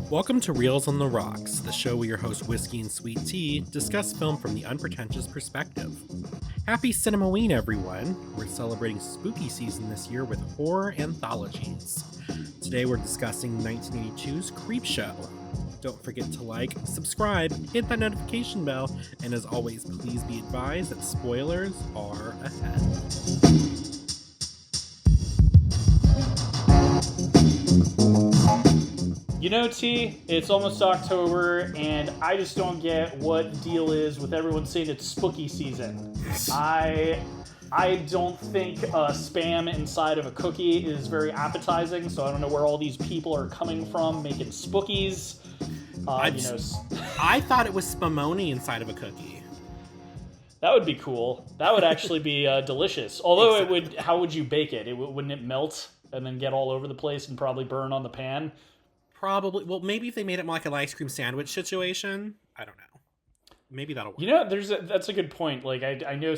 Welcome to Reels on the Rocks, the show where your host Whiskey and Sweet Tea discuss film from the unpretentious perspective. Happy Cinema-Ween everyone! We're celebrating spooky season this year with horror anthologies. Today we're discussing 1982's Creepshow. Don't forget to like, subscribe, hit that notification bell, and as always, please be advised that spoilers are ahead. You know, T, it's almost October, and I just don't get what the deal is with everyone saying it's spooky season. I don't think spam inside of a cookie is very appetizing, so I don't know where all these people are coming from making spookies. I thought it was spumoni inside of a cookie. That would be cool. That would actually be delicious. Although how would you bake it? Wouldn't it melt and then get all over the place and probably burn on the pan? Probably. Well, maybe if they made it more like an ice cream sandwich situation. I don't know. Maybe that'll work. You know, that's a good point. Like, I know,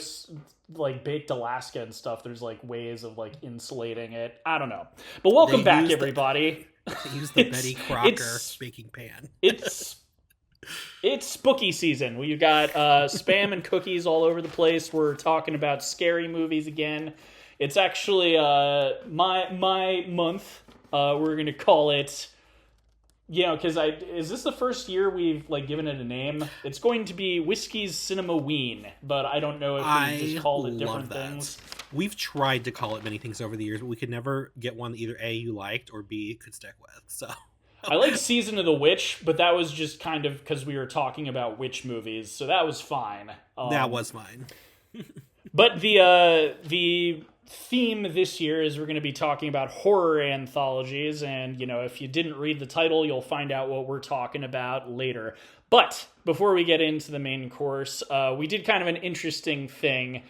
like, baked Alaska and stuff, there's, like, ways of, like, insulating it. I don't know. But welcome back, everybody. They use the Betty Crocker baking pan. It's spooky season. We've got spam and cookies all over the place. We're talking about scary movies again. It's actually my month. We're going to call it... You know, because is this the first year we've like given it a name? It's going to be Whiskey's Cinema-Ween, but I don't know if we just called it different things. We've tried to call it many things over the years, but we could never get one that either A, you liked, or B, could stick with. So I like Season of the Witch, but that was just kind of because we were talking about witch movies, so that was fine. That was fine. But the theme this year is we're going to be talking about horror anthologies, and you know, if you didn't read the title, you'll find out what we're talking about later. But before we get into the main course, we did kind of an interesting thing.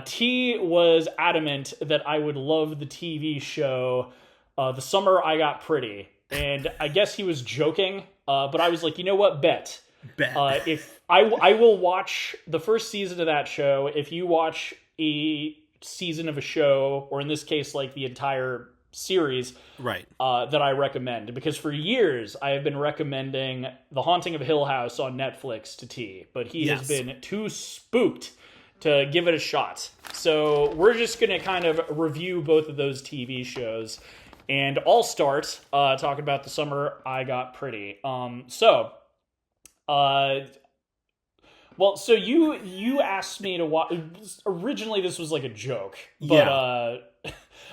T was adamant that I would love the TV show The Summer I Got Pretty, and I guess he was joking, but I was like, you know what, bet. If I will watch the first season of that show if you watch a season of a show, or in this case, like the entire series, right? That I recommend, because for years I have been recommending The Haunting of Hill House on Netflix to T, but he has been too spooked to give it a shot. So we're just going to kind of review both of those TV shows, and I'll start talking about The Summer I Got Pretty. Well, so you asked me to watch. Originally, this was like a joke, but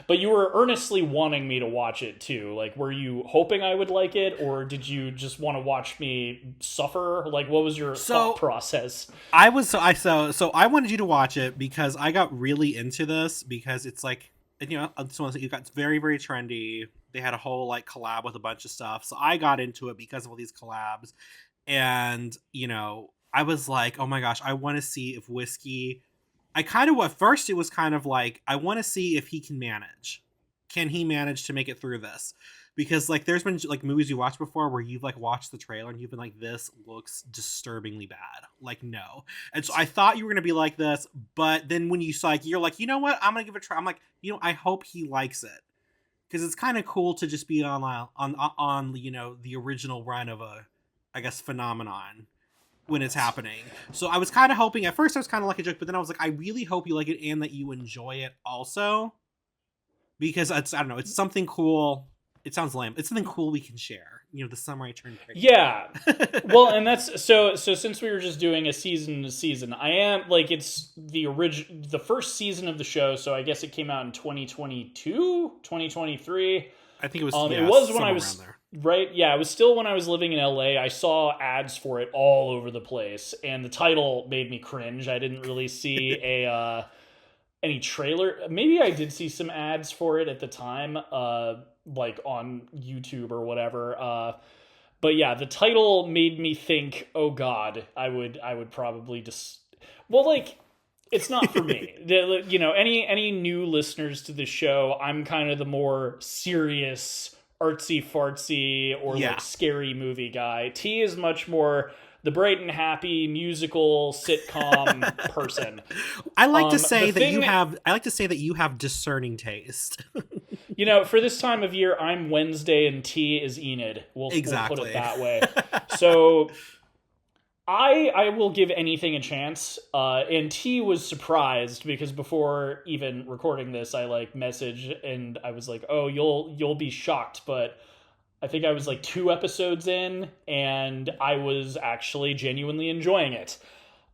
but you were earnestly wanting me to watch it too. Like, were you hoping I would like it, or did you just want to watch me suffer? Like, what was your thought process? I wanted you to watch it because I got really into this because it's like, you know, it's very, very trendy. They had a whole like collab with a bunch of stuff, so I got into it because of all these collabs, and you know. I was like, oh my gosh, I want to see if Whiskey... at first it was kind of like, I want to see if he can manage. Can he manage to make it through this? Because like there's been like movies you watched before where you've like watched the trailer and you've been like, this looks disturbingly bad. Like, no. And so I thought you were going to be like this, but then when you saw, you're like, you know what? I'm going to give it a try. I'm like, you know, I hope he likes it. Because it's kind of cool to just be on, you know, the original run of a, I guess, phenomenon. When it's happening. So I was kind of hoping, at first I was kind of like a joke, but then I was like, I really hope you like it and that you enjoy it also. Because it's, I don't know, it's something cool. It sounds lame. It's something cool we can share. You know, the summer I turned pretty. Yeah. Well, and that's, so since we were just doing a season to season, I am, like, it's the first season of the show, so I guess it came out in 2022, 2023. I think it was, it was when I was there. Right, yeah, it was still when I was living in LA. I saw ads for it all over the place, and the title made me cringe. I didn't really see any trailer. Maybe I did see some ads for it at the time, like on YouTube or whatever. But yeah, the title made me think, oh God, I would probably just, well, like, it's not for me. You know, any new listeners to the show, I'm kind of the more serious, artsy fartsy or like scary movie guy. T is much more the bright and happy musical sitcom person. I like to say that you have discerning taste. For this time of year, I'm Wednesday and T is Enid. We'll put it that way. So I will give anything a chance. And T was surprised because before even recording this, I messaged and I was like, "Oh, you'll be shocked," but I think I was 2 episodes in, and I was actually genuinely enjoying it.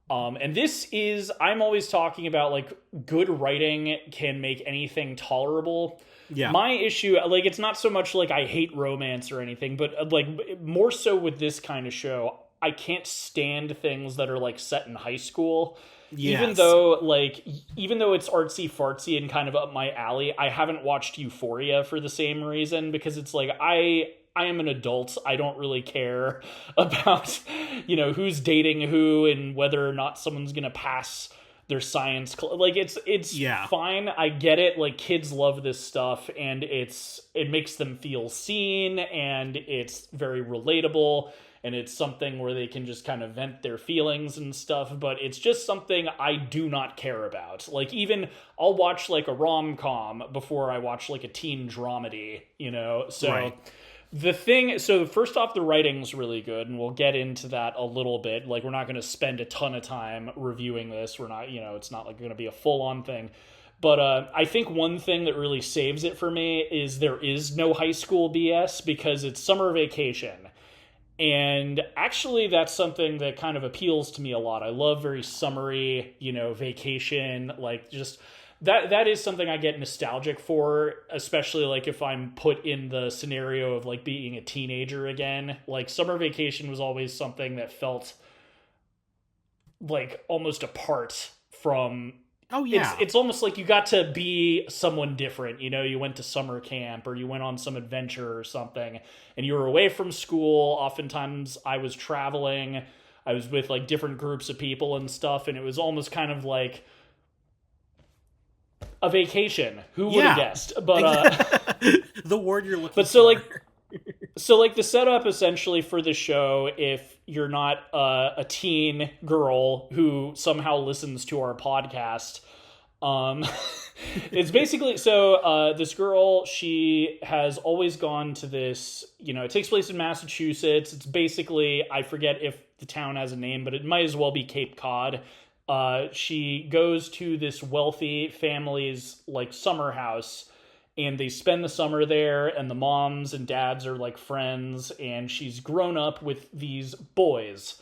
And this is, I'm always talking about good writing can make anything tolerable. Yeah. My issue, it's not so much I hate romance or anything, but more so with this kind of show, I can't stand things that are set in high school. Yes. Even though it's artsy fartsy and kind of up my alley, I haven't watched Euphoria for the same reason, because it's I am an adult. I don't really care about, who's dating who and whether or not someone's going to pass their science. It's fine. I get it. Kids love this stuff, and it makes them feel seen, and it's very relatable, and it's something where they can just kind of vent their feelings and stuff, but it's just something I do not care about. Even I'll watch a rom-com before I watch a teen dramedy, so right. So first off, the writing's really good, and we'll get into that a little bit. We're not going to spend a ton of time reviewing this. We're not, it's not going to be a full-on thing. But I think one thing that really saves it for me is there is no high school BS, because it's summer vacation. And actually, that's something that kind of appeals to me a lot. I love very summery, vacation, just... That is something I get nostalgic for, especially if I'm put in the scenario of being a teenager again. Summer vacation was always something that felt almost apart from. Oh yeah, it's almost like you got to be someone different. You went to summer camp or you went on some adventure or something, and you were away from school. Oftentimes, I was traveling. I was with different groups of people and stuff, and it was almost kind of a vacation. Who would have guessed? But the word you're looking but so for. So the setup essentially for the show, if you're not a teen girl who somehow listens to our podcast, it's basically this girl, she has always gone to this, it takes place in Massachusetts. It's basically, I forget if the town has a name, but it might as well be Cape Cod. She goes to this wealthy family's summer house, and they spend the summer there, and the moms and dads are friends, and she's grown up with these boys,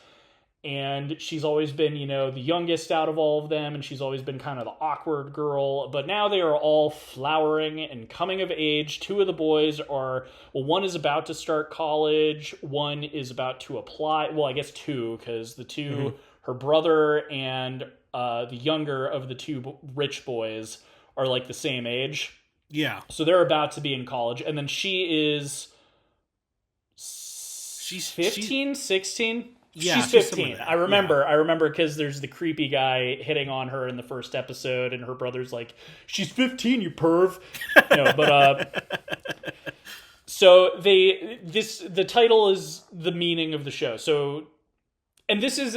and she's always been, the youngest out of all of them, and she's always been kind of the awkward girl, but now they are all flowering and coming of age. 2 of the boys are, one is about to start college, one is about to apply, I guess 2, because the 2... Mm-hmm. Her brother and the younger of the 2 rich boys are the same age. Yeah. So they're about to be in college. And then she's 15, 16? Yeah, she's 15. I remember because there's the creepy guy hitting on her in the first episode, and her brother's she's 15, you perv. So the title is the meaning of the show. So, and this is,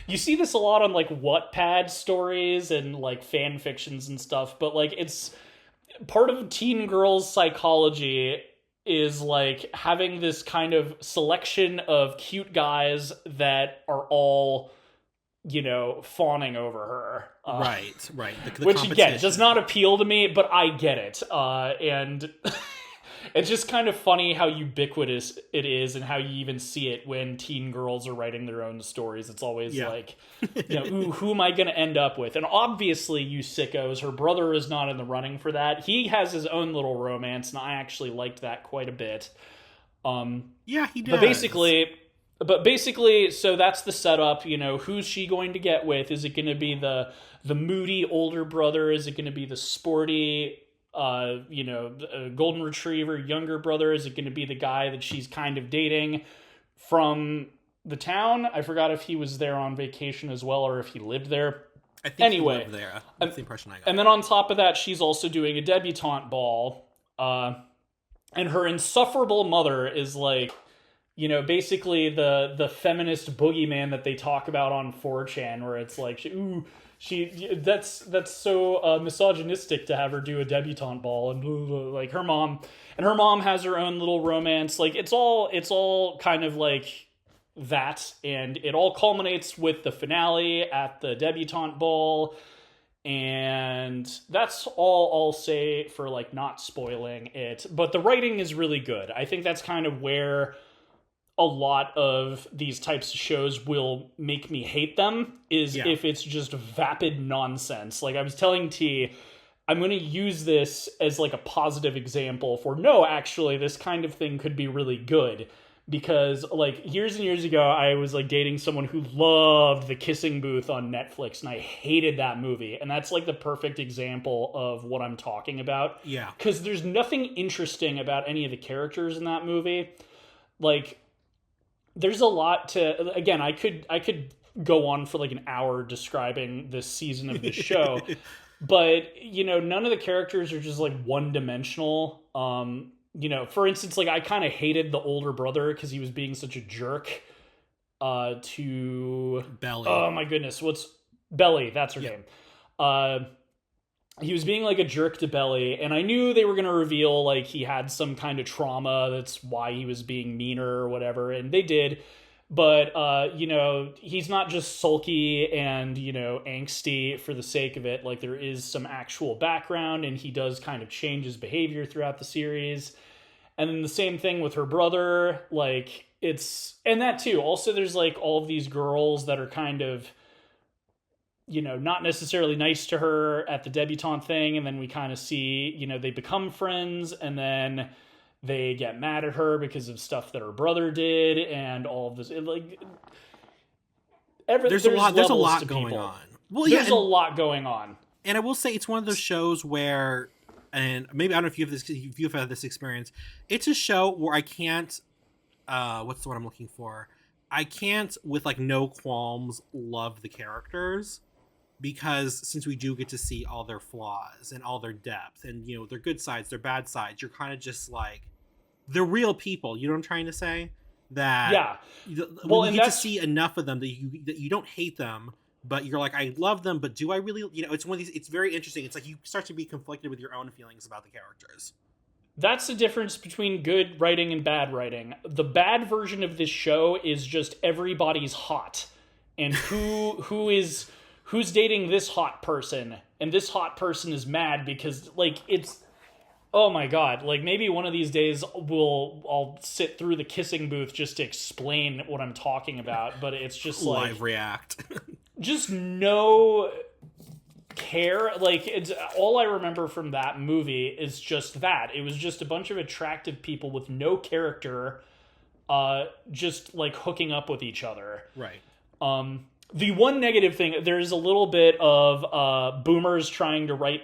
you see this a lot on Wattpad stories and fan fictions and stuff, but it's part of teen girls' psychology is having this kind of selection of cute guys that are all, fawning over her. Right. The which again does not appeal to me, but I get it. And it's just kind of funny how ubiquitous it is, and how you even see it when teen girls are writing their own stories. It's always ooh, who am I going to end up with? And obviously, you sickos, her brother is not in the running for that. He has his own little romance, and I actually liked that quite a bit. Yeah, he does. But basically, so that's the setup. Who's she going to get with? Is it going to be the moody older brother? Is it going to be the sporty golden retriever younger brother? Is it going to be the guy that she's kind of dating from the town? I forgot if he was there on vacation as well, or if he lived there. I think he lived there. That's the impression I got. And then on top of that, she's also doing a debutante ball, and her insufferable mother is basically the feminist boogeyman that they talk about on 4chan, where it's ooh, That's so misogynistic to have her do a debutante ball and blah, blah, blah. Like her mom has her own little romance. Like it's all kind of like that, and it all culminates with the finale at the debutante ball. And that's all I'll say for like not spoiling it. But the writing is really good. I think that's kind of where a lot of these types of shows will make me hate them, is if it's just vapid nonsense. Like I was telling T, I'm going to use this as like a positive example for, no, actually this kind of thing could be really good. Because like years and years ago, I was like dating someone who loved The Kissing Booth on Netflix, and I hated that movie. And that's like the perfect example of what I'm talking about. Yeah. Because there's nothing interesting about any of the characters in that movie. Like, there's a lot to, again, I could go on for like an hour describing this season of the show. But, you know, none of the characters are just like one-dimensional. You know, for instance, like I kind of hated the older brother because he was being such a jerk to Belly. Oh my goodness, what's Belly? That's her name. He was being like a jerk to Belly, and I knew they were going to reveal like he had some kind of trauma. That's why he was being meaner or whatever, and they did. But, you know, he's not just sulky and, you know, angsty for the sake of it. Like, there is some actual background, and he does kind of change his behavior throughout the series. And then the same thing with her brother. Like, it's... And that, too. Also, there's, like, all of these girls that are kind of, you know, not necessarily nice to her at the debutante thing. And then we kind of see, you know, they become friends, and then they get mad at her because of stuff that her brother did, and all of this. There's a lot going on. Well, there's a lot going on. And I will say it's one of those shows where, and maybe I don't know if you've had this experience. It's a show where I can't, what's the word I'm looking for? I can't, with like no qualms, love the characters, because since we do get to see all their flaws and all their depth and, you know, their good sides, their bad sides, you're kind of just like, they're real people. You know what I'm trying to say? That well, you get to see enough of them that you don't hate them, but you're like, I love them, but do I really? You know, it's one of these. It's very interesting. It's like you start to be conflicted with your own feelings about the characters. That's the difference between good writing and bad writing. The bad version of this show is just everybody's hot, and who's dating this hot person, and this hot person is mad because like it's. Oh my god, like maybe one of these days I'll sit through The Kissing Booth just to explain what I'm talking about, but it's just like... Live react. Just no care. Like, it's all I remember from that movie is just that. It was just a bunch of attractive people with no character just like hooking up with each other. Right. The one negative thing, there's a little bit of boomers trying to write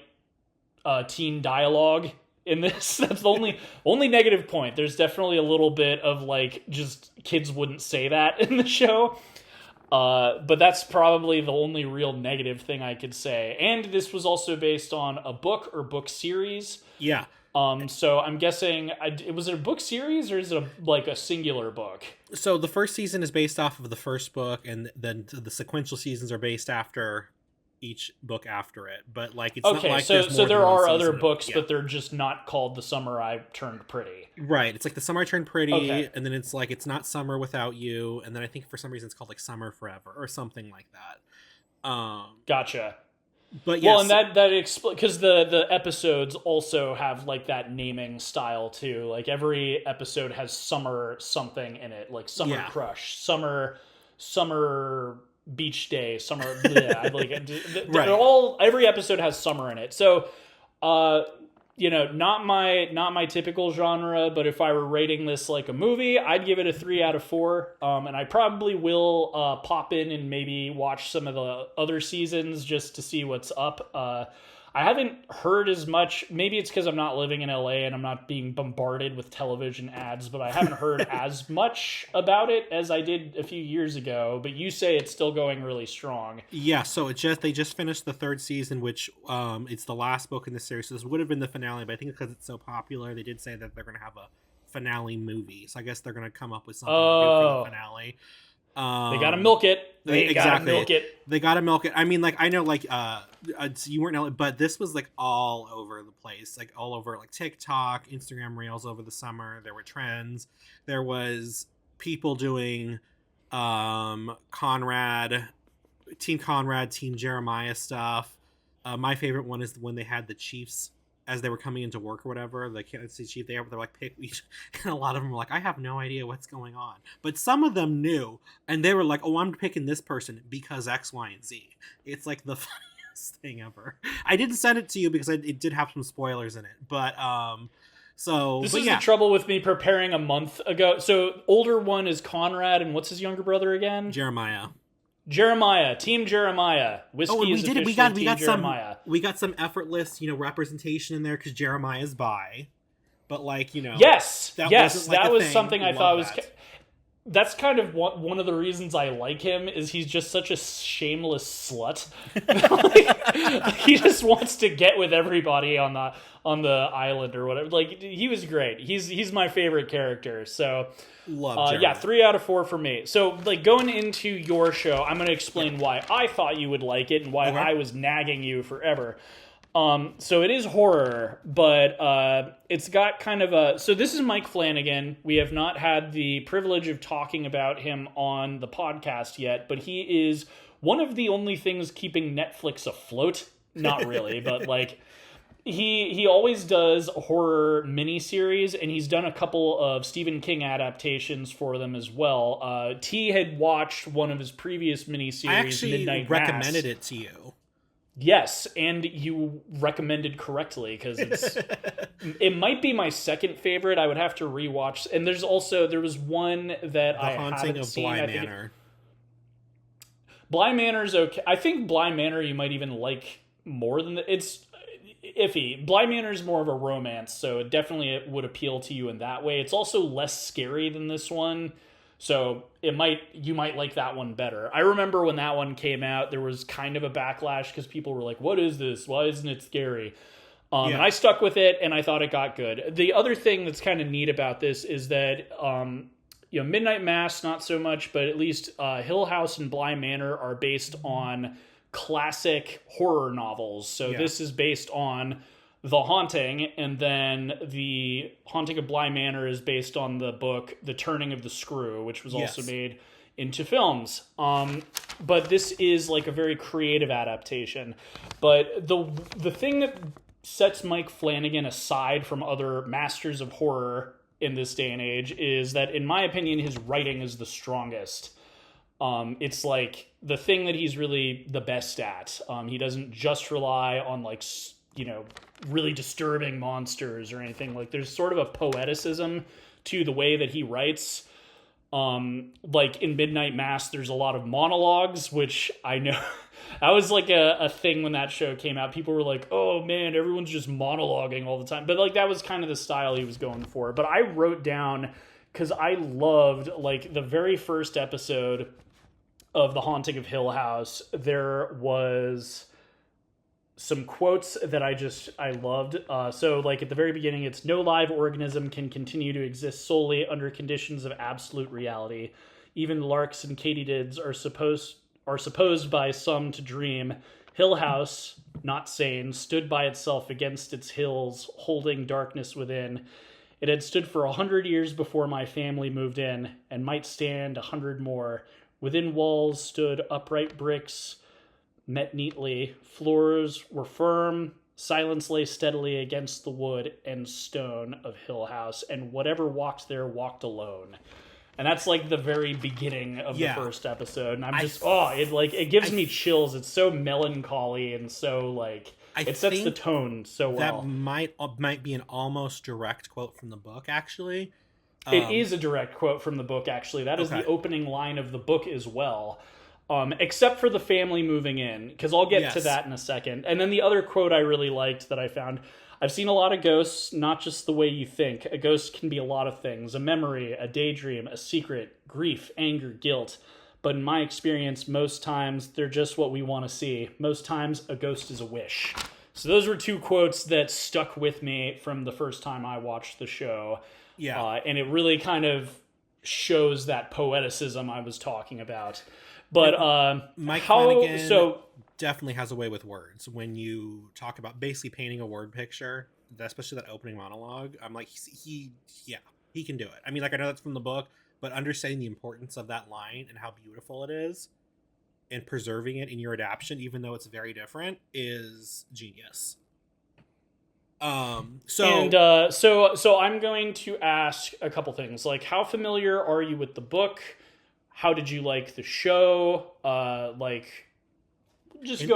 teen dialogue in this. That's the only negative point. There's definitely a little bit of like just kids wouldn't say that in the show. But that's probably the only real negative thing I could say. And this was also based on a book or book series. Yeah. So I'm guessing, was it a book series or is it like a singular book? So the first season is based off of the first book, and then the sequential seasons are based after each book after it, but like it's not like so there are other books, yeah. but they're just not called The Summer I Turned Pretty. Right, it's like The Summer I Turned Pretty, and then it's like it's not Summer Without You, and then I think for some reason it's called like Summer Forever or something like that. Gotcha. But yes, well, and that because the episodes also have like that naming style too. Like every episode has summer something in it, like Summer Crush, Summer Beach Day, Summer. Yeah, like right. Every episode has summer in it. So, you know, not my typical genre, but if I were rating this like a movie, I'd give it a 3 out of 4. And I probably will pop in and maybe watch some of the other seasons just to see what's up. I haven't heard as much. Maybe it's because I'm not living in LA and I'm not being bombarded with television ads, but I haven't heard as much about it as I did a few years ago. But you say it's still going really strong. Yeah, so they just finished the 3rd season, which it's the last book in the series. So this would have been the finale, but I think because it's so popular, they did say that they're going to have a finale movie. So I guess they're going to come up with something new for the finale. They gotta milk it. They gotta milk it. They gotta milk it. I mean, like, I know, like, you weren't in LA, but this was like all over the place, like all over like TikTok, Instagram Reels over the summer. There were trends. There was people doing Conrad, Team Jeremiah stuff. My favorite one is when they had the Chiefs as they were coming into work or whatever. The Kansas City Chief, they're like pick each, and a lot of them were like, I have no idea what's going on, but some of them knew, and they were like, oh, I'm picking this person because X, Y, and Z. It's like the funniest thing ever. I didn't send it to you because it did have some spoilers in it, but this is the trouble with me preparing a month ago. So older one is Conrad, and what's his younger brother again? Jeremiah, Team Jeremiah. Whiskey is officially Team Jeremiah. We got some effortless, representation in there because Jeremiah's bi, but like, yes, that was something I thought was. That's kind of one of the reasons I like him, is he's just such a shameless slut. Like, he just wants to get with everybody on the island or whatever. Like, he was great. He's my favorite character. So love. 3 out of 4 for me. So like, going into your show, I'm going to explain why I thought you would like it and why I was nagging you forever. So it is horror, but it's got kind of a... So this is Mike Flanagan. We have not had the privilege of talking about him on the podcast yet, but he is one of the only things keeping Netflix afloat. Not really, but like... He always does horror miniseries, and he's done a couple of Stephen King adaptations for them as well. T had watched one of his previous miniseries, I actually Midnight recommended Mass. it to you. Yes, and you recommended correctly, because it might be my second favorite. I would have to rewatch. And there was one that I haven't seen. The Haunting of Bly Manor. Bly Manor's okay. I think Bly Manor you might even like more than it's iffy. Bly Manor is more of a romance, so it would appeal to you in that way. It's also less scary than this one. So you might like that one better. I remember when that one came out, there was kind of a backlash because people were like, what is this? Why isn't it scary? And I stuck with it, and I thought it got good. The other thing that's kind of neat about this is that, Midnight Mass, not so much, but at least Hill House and Bly Manor are based on classic horror novels. So this is based on The Haunting, and then The Haunting of Bly Manor is based on the book The Turning of the Screw, which was also made into films. But this is like a very creative adaptation. But the thing that sets Mike Flanagan aside from other masters of horror in this day and age is that, in my opinion, his writing is the strongest. It's like the thing that he's really the best at. He doesn't just rely on like really disturbing monsters or anything. Like, there's sort of a poeticism to the way that he writes. Like in Midnight Mass, there's a lot of monologues, which I know that was like a thing when that show came out. People were like, oh man, everyone's just monologuing all the time. But like, that was kind of the style he was going for. But I wrote down, because I loved like the very first episode of The Haunting of Hill House, there was some quotes that I loved. So like at the very beginning, it's no live organism can continue to exist solely under conditions of absolute reality. Even larks and katydids are supposed by some to dream. Hill House, not sane, stood by itself against its hills, holding darkness within. It had stood for 100 years before my family moved in, and might stand 100 more. Within walls stood upright bricks, met neatly. Floors were firm. Silence lay steadily against the wood and stone of Hill House, and whatever walked there walked alone. And that's like the very beginning of the first episode. And I'm just, it gives me chills. It's so melancholy and so like, it sets the tone so well. That might be an almost direct quote from the book, actually. It is a direct quote from the book, actually. That is the opening line of the book as well. Except for the family moving in, because I'll get to that in a second. And then the other quote I really liked that I found, I've seen a lot of ghosts, not just the way you think. A ghost can be a lot of things: a memory, a daydream, a secret, grief, anger, guilt. But in my experience, most times they're just what we want to see. Most times a ghost is a wish. So those were two quotes that stuck with me from the first time I watched the show. Yeah. And it really kind of shows that poeticism I was talking about. But Mike how Flanagan so definitely has a way with words when you talk about basically painting a word picture, especially that opening monologue. I'm like, he can do it. I mean, like, I know that's from the book, but understanding the importance of that line and how beautiful it is and preserving it in your adaptation, even though it's very different, is genius. So I'm going to ask a couple things. Like, how familiar are you with the book? How did you like the show? Go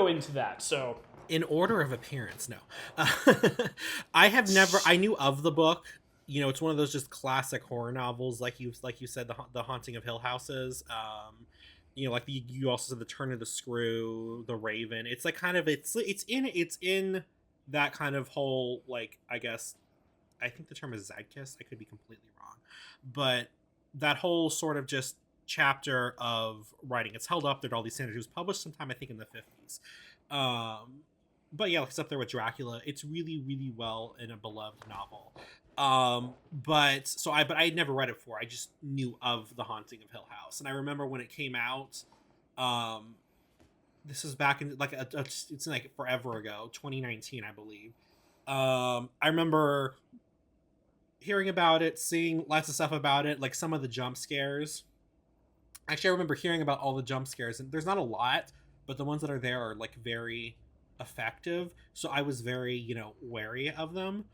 into that. So, in order of appearance, no. I knew of the book. You know, it's one of those just classic horror novels, like you said, the Haunting of Hill Houses. You know, like you also said, the Turn of the Screw, the Raven. It's like kind of it's in that kind of whole, like, I guess, I think the term is zeitgeist. I could be completely wrong, but that whole sort of just chapter of writing, it's held up there to all these standards. It was published sometime, I think, in the 50s. But yeah, it's up there with Dracula. It's really, really well in a beloved novel. But I had never read it before. I just knew of The Haunting of Hill House, and I remember when it came out. This was back in like it's like forever ago, 2019, I believe. I remember hearing about it, seeing lots of stuff about it, like some of the jump scares. Actually, I remember hearing about all the jump scares, and there's not a lot, but the ones that are there are like very effective. So I was very, wary of them.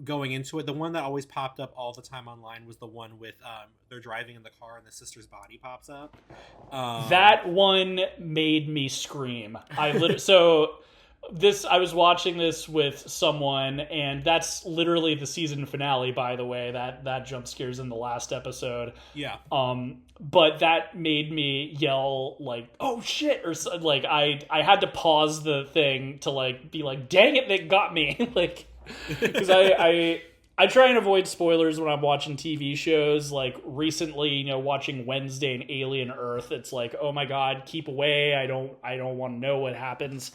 Going into it, the one that always popped up all the time online was the one with they're driving in the car and the sister's body pops up. That one made me scream. I was watching this with someone, and that's literally the season finale, by the way. That jump scares in the last episode. Yeah. But that made me yell like, "Oh shit!" or like I had to pause the thing to like be like, "Dang it, they got me!" Like, because I try and avoid spoilers when I'm watching TV shows. Like recently, watching Wednesday and Alien Earth, it's like, oh my god, keep away! I don't want to know what happens.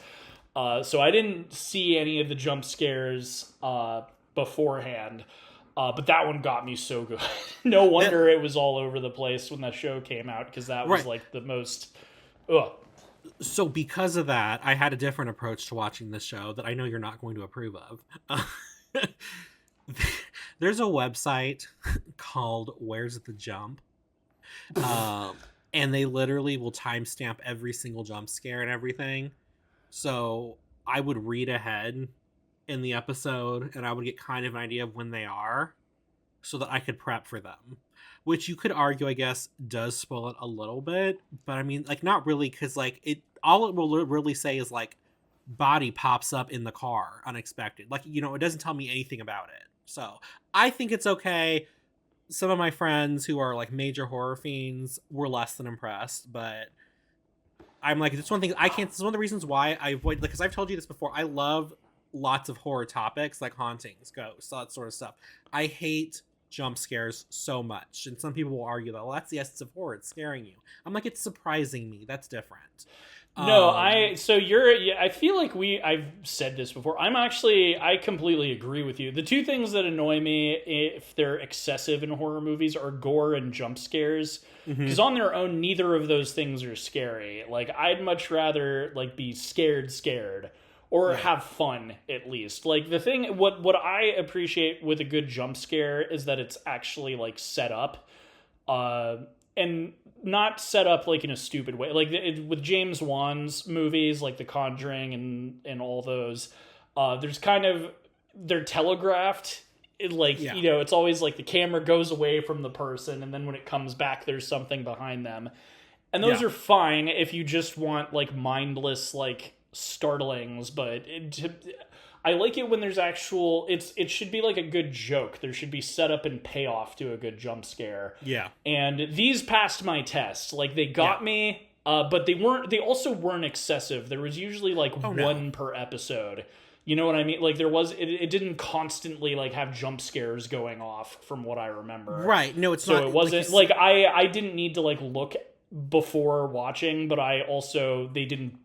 So I didn't see any of the jump scares beforehand, but that one got me so good. No wonder it was all over the place when that show came out, because that was like the most. Ugh. So because of that, I had a different approach to watching this show that I know you're not going to approve of. There's a website called Where's the Jump? And they literally will timestamp every single jump scare and everything. So I would read ahead in the episode and I would get kind of an idea of when they are so that I could prep for them. Which you could argue, I guess, does spoil it a little bit. But I mean, like, not really, because like all it will really say is like body pops up in the car unexpected. Like, it doesn't tell me anything about it. So I think it's okay. Some of my friends who are like major horror fiends were less than impressed, but I'm like, it's one thing I can't. This is one of the reasons why I avoid, because I've told you this before. I love lots of horror topics like hauntings, ghosts, all that sort of stuff. I hate jump scares so much, and some people will argue that, well, that's the essence of horror, it's scaring you. I'm like, it's surprising me. That's different. No, I feel like I've said this before. I completely agree with you. The two things that annoy me if they're excessive in horror movies are gore and jump scares. Because on their own, neither of those things are scary. Like, I'd much rather like be scared or have fun, at least. Like, the thing, what I appreciate with a good jump scare is that it's actually like set up. And not set up like in a stupid way. Like with James Wan's movies, like The Conjuring and all those, there's kind of, they're telegraphed. It's always like the camera goes away from the person, and then when it comes back, there's something behind them. And those are fine if you just want like mindless like startlings, but I like it when there's actual. It should be like a good joke. There should be setup and payoff to a good jump scare. Yeah. And these passed my test. Like, they got me, but they weren't. They also weren't excessive. There was usually like one per episode. You know what I mean? Like, there was. It didn't constantly like have jump scares going off, from what I remember. Right. No, it's not. So it wasn't like I didn't need to like look before watching, but they didn't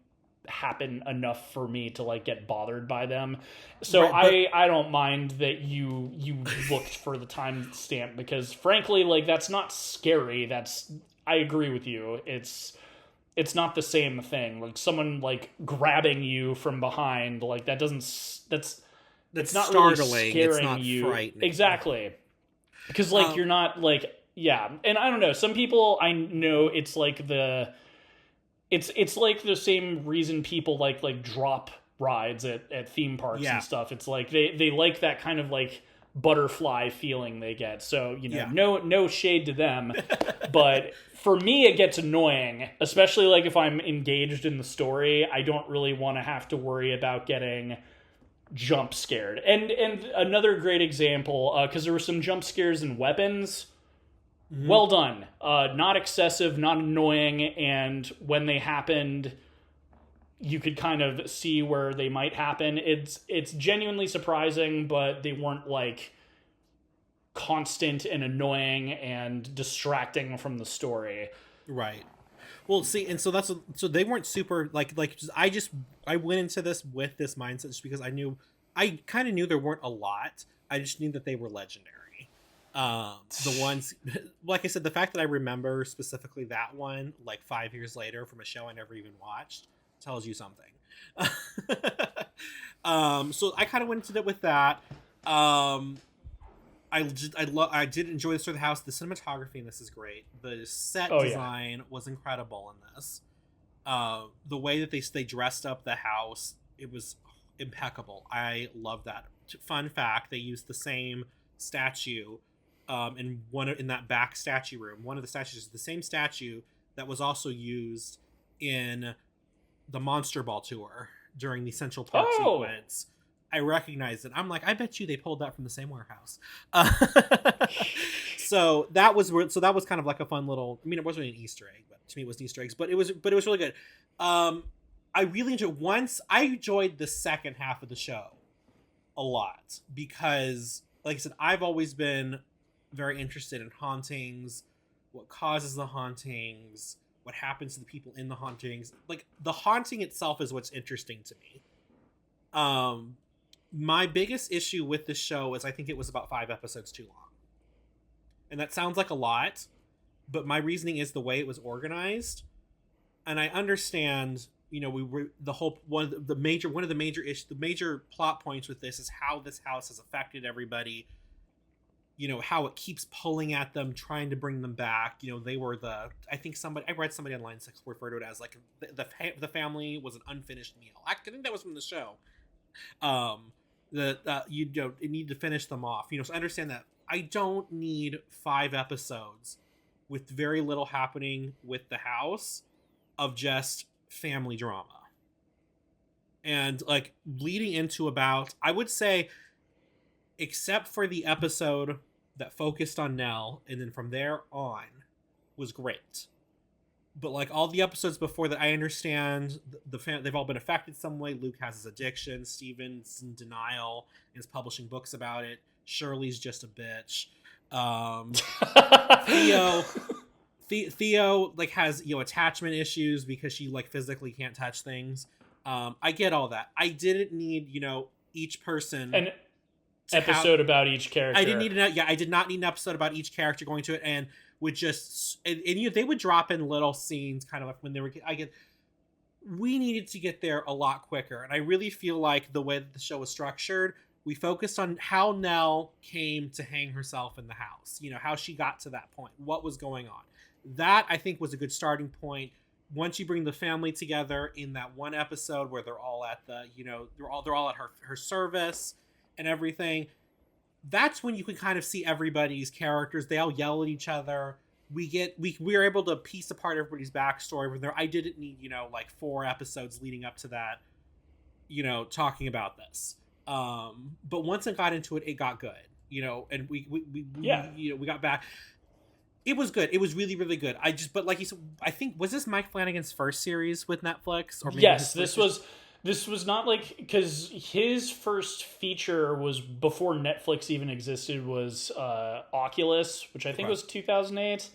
happen enough for me to like get bothered by them. So Right, I don't mind that you looked for the timestamp, because frankly, like, that's not scary. That's, I agree with you. It's not the same thing. Like someone like grabbing you from behind, like that doesn't that's that's it's not really startling. It's scaring not you. frightening. Exactly. Because like you're not like, yeah. And I don't know, some people I know, it's like it's like the same reason people like drop rides at theme parks Yeah, and stuff. It's like they like that kind of like butterfly feeling they get. So, yeah. no shade to them, but for me it gets annoying, especially like if I'm engaged in the story. I don't really want to have to worry about getting jump scared. And another great example, because there were some jump scares in Weapons. Well done. Not excessive, not annoying, and when they happened, you could kind of see where they might happen. It's genuinely surprising, but they weren't like constant and annoying and distracting from the story. Right. Well, see, and so so they weren't super I went into this with this mindset just because I kind of knew there weren't a lot. I just knew that they were legendary. The ones, like I said, the fact that I remember specifically that one like 5 years later from a show I never even watched tells you something. So I kind of went into it with that. I did enjoy the story of the house. The cinematography in this is great. The set design was incredible in this. The way that they dressed up the house, it was impeccable. I love that. Fun fact: they used the same statue in that back statue room. One of the statues is the same statue that was also used in the Monster Ball tour during the Central Park sequence. I recognized it. I'm like, I bet you they pulled that from the same warehouse. So that was kind of like a fun little. I mean, it wasn't really an Easter egg, but to me, it was an Easter eggs. But it was really good. I really enjoyed the second half of the show a lot because, like I said, I've always been very interested in hauntings, what causes the hauntings, what happens to the people in the hauntings. Like, the haunting itself is what's interesting to me. My biggest issue with the show is I think it was about 5 episodes too long. And that sounds like a lot, but my reasoning is the way it was organized. And I understand, one of the major plot points with this is how this house has affected everybody. How it keeps pulling at them, trying to bring them back. They were I read somebody online refer to it as like the family was an unfinished meal. I think that was from the show. It need to finish them off. So I understand that. I don't need 5 episodes with very little happening with the house of just family drama. And like leading into about, I would say, except for the episode that focused on Nell, and then from there on was great. But like all the episodes before that, I understand they've all been affected some way. Luke has his addiction. Steven's in denial and is publishing books about it. Shirley's just a bitch. Theo like has attachment issues because she like physically can't touch things. I get all that. I didn't need each person an episode about each character. I did not need an episode about each character going to it, and would just they would drop in little scenes kind of like when they were we needed to get there a lot quicker. And I really feel like the way that the show was structured, we focused on how Nell came to hang herself in the house, how she got to that point, what was going on. That I think was a good starting point. Once you bring the family together in that one episode where they're all at the they're all at her service and everything, that's when you can kind of see everybody's characters. They all yell at each other. We were able to piece apart everybody's backstory from there. I didn't need like 4 episodes leading up to that talking about this. But once it got into it, it got good. And we got back. It was good. It was really, really good. But like you said, I think, was this Mike Flanagan's first series with Netflix? Or maybe yes, this was not like, because his first feature was before Netflix even existed, was Oculus, which I think was 2008.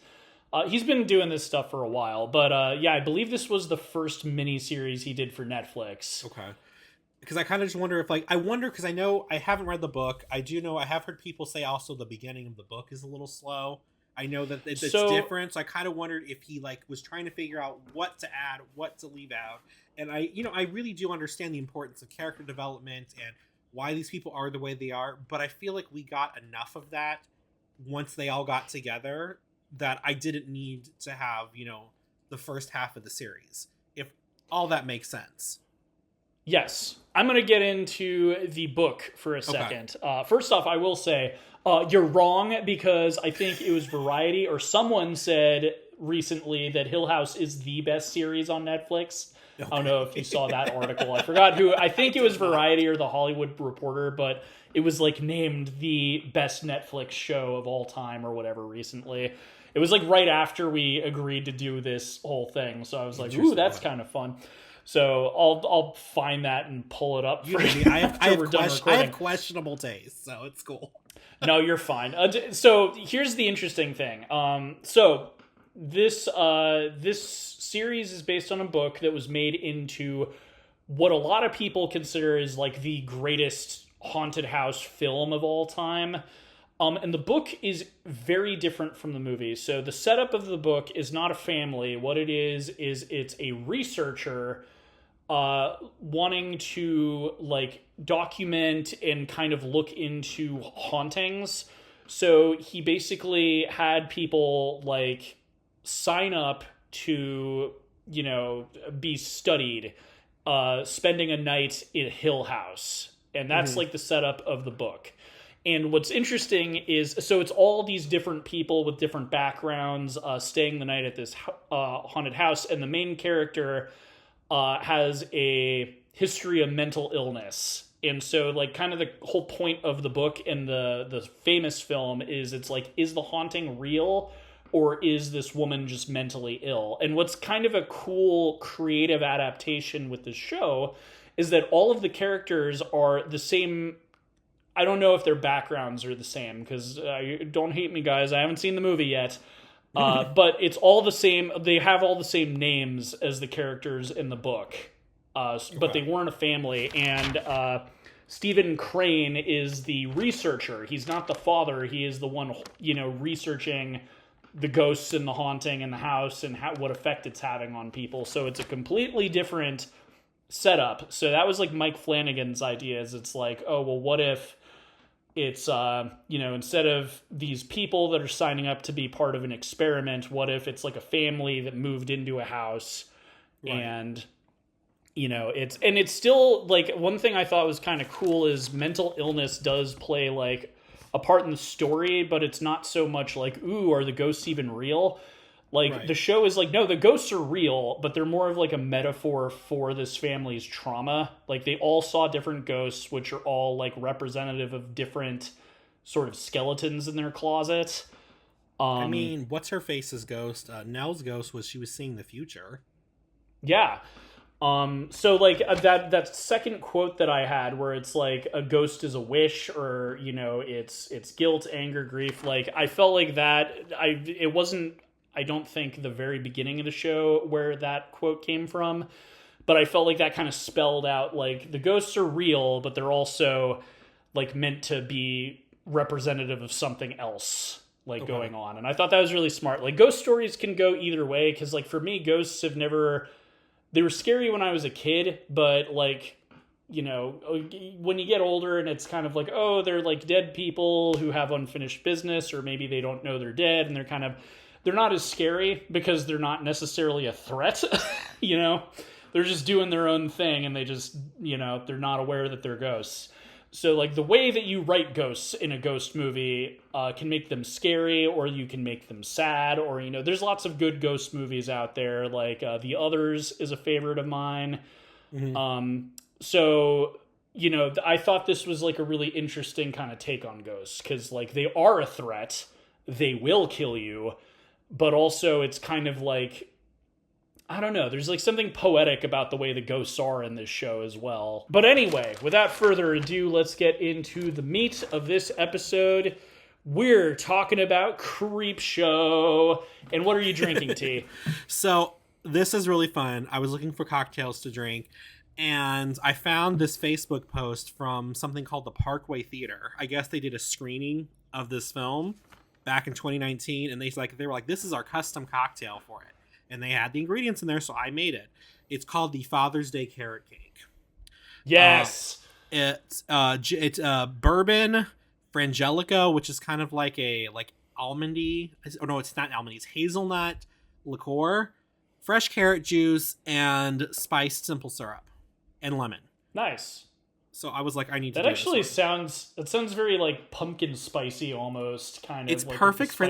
He's been doing this stuff for a while, but yeah, I believe this was the first miniseries he did for Netflix. Okay. Because I kind of just wonder if, like, I wonder, because I know I haven't read the book. I do know, I have heard people say also the beginning of the book is a little slow. I know that it's different, so I kind of wondered if he, like, was trying to figure out what to add, what to leave out. And I really do understand the importance of character development and why these people are the way they are, but I feel like we got enough of that once they all got together that I didn't need to have, the first half of the series, if all that makes sense. Yes. I'm going to get into the book for a second. Okay. First off, I will say, you're wrong, because I think it was Variety or someone said recently that Hill House is the best series on Netflix. Okay. I don't know if you saw that article. I forgot who. I think it was Variety or The Hollywood Reporter, but it was like named the best Netflix show of all time or whatever recently. It was like right after we agreed to do this whole thing. So I was like, ooh, that's kind of fun. So I'll find that and pull it up for you. I have questionable taste, so it's cool. No, you're fine. So here's the interesting thing. So this series is based on a book that was made into what a lot of people consider is like the greatest haunted house film of all time. And the book is very different from the movie. So the setup of the book is not a family. What it is it's a researcher wanting to like document and kind of look into hauntings. So he basically had people like sign up to, be studied, spending a night in Hill House. And that's like the setup of the book. And what's interesting is, so it's all these different people with different backgrounds staying the night at this haunted house. And the main character has a history of mental illness. And so like kind of the whole point of the book and the famous film is it's like, is the haunting real or is this woman just mentally ill? And what's kind of a cool creative adaptation with this show is that all of the characters are the same. I don't know if their backgrounds are the same because don't hate me, guys. I haven't seen the movie yet. But it's all the same. They have all the same names as the characters in the book. But they weren't a family. And Stephen Crane is the researcher. He's not the father. He is the one, researching the ghosts and the haunting in the house and what effect it's having on people. So it's a completely different setup. So that was like Mike Flanagan's idea. Is it's like, oh, well, what if it's, instead of these people that are signing up to be part of an experiment, what if it's like a family that moved into a house and, it's still like one thing I thought was kind of cool is mental illness does play like a part in the story, but it's not so much like, ooh, are the ghosts even real? Like the show is like, no, the ghosts are real, but they're more of like a metaphor for this family's trauma. Like they all saw different ghosts, which are all like representative of different sort of skeletons in their closet. I mean, what's her face's ghost? Nell's ghost she was seeing the future. Yeah. So like that second quote that I had where it's like a ghost is a wish or, it's guilt, anger, grief. Like I felt like that it wasn't, I don't think the very beginning of the show where that quote came from, but I felt like that kind of spelled out like the ghosts are real, but they're also like meant to be representative of something else like going on. And I thought that was really smart. Like ghost stories can go either way. Cause like for me, ghosts have never, they were scary when I was a kid, but like, when you get older and it's kind of like, oh, they're like dead people who have unfinished business, or maybe they don't know they're dead and they're not as scary because they're not necessarily a threat, they're just doing their own thing and they just, they're not aware that they're ghosts. So like the way that you write ghosts in a ghost movie can make them scary or you can make them sad or, there's lots of good ghost movies out there. Like The Others is a favorite of mine. Mm-hmm. So, I thought this was like a really interesting kind of take on ghosts because like they are a threat. They will kill you. But also it's kind of like, I don't know, there's like something poetic about the way the ghosts are in this show as well. But anyway, without further ado, let's get into the meat of this episode. We're talking about Creepshow. And what are you drinking, T? So this is really fun. I was looking for cocktails to drink, and I found this Facebook post from something called the Parkway Theater. I guess they did a screening of this film back in 2019, and they were like, this is our custom cocktail for it. And they had the ingredients in there, so I made it. It's called the Father's Day Carrot Cake. Yes. It's bourbon, frangelico, which is kind of like almondy. Oh no, it's not almondy. It's hazelnut liqueur, fresh carrot juice, and spiced simple syrup, and lemon. Nice. So I was like, I need to. That actually sounds very like pumpkin spicy almost, kind of. It's like perfect for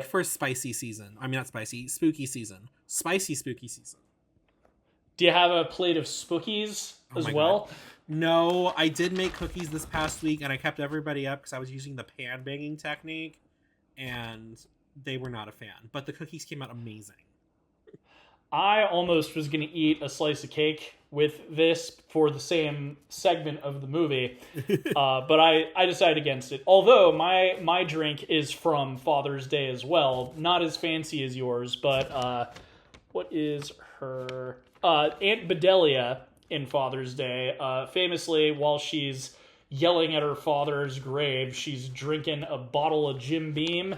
for spicy season. I mean, not spicy, spooky season. Spicy spooky season. Do you have a plate of spookies as well? God. No, I did make cookies this past week, and I kept everybody up because I was using the pan banging technique, and they were not a fan. But the cookies came out amazing. I almost was going to eat a slice of cake with this for the same segment of the movie, but I decided against it. Although my drink is from Father's Day as well, not as fancy as yours, but what is her Aunt Bedelia in Father's Day? Famously, while she's yelling at her father's grave, she's drinking a bottle of Jim Beam.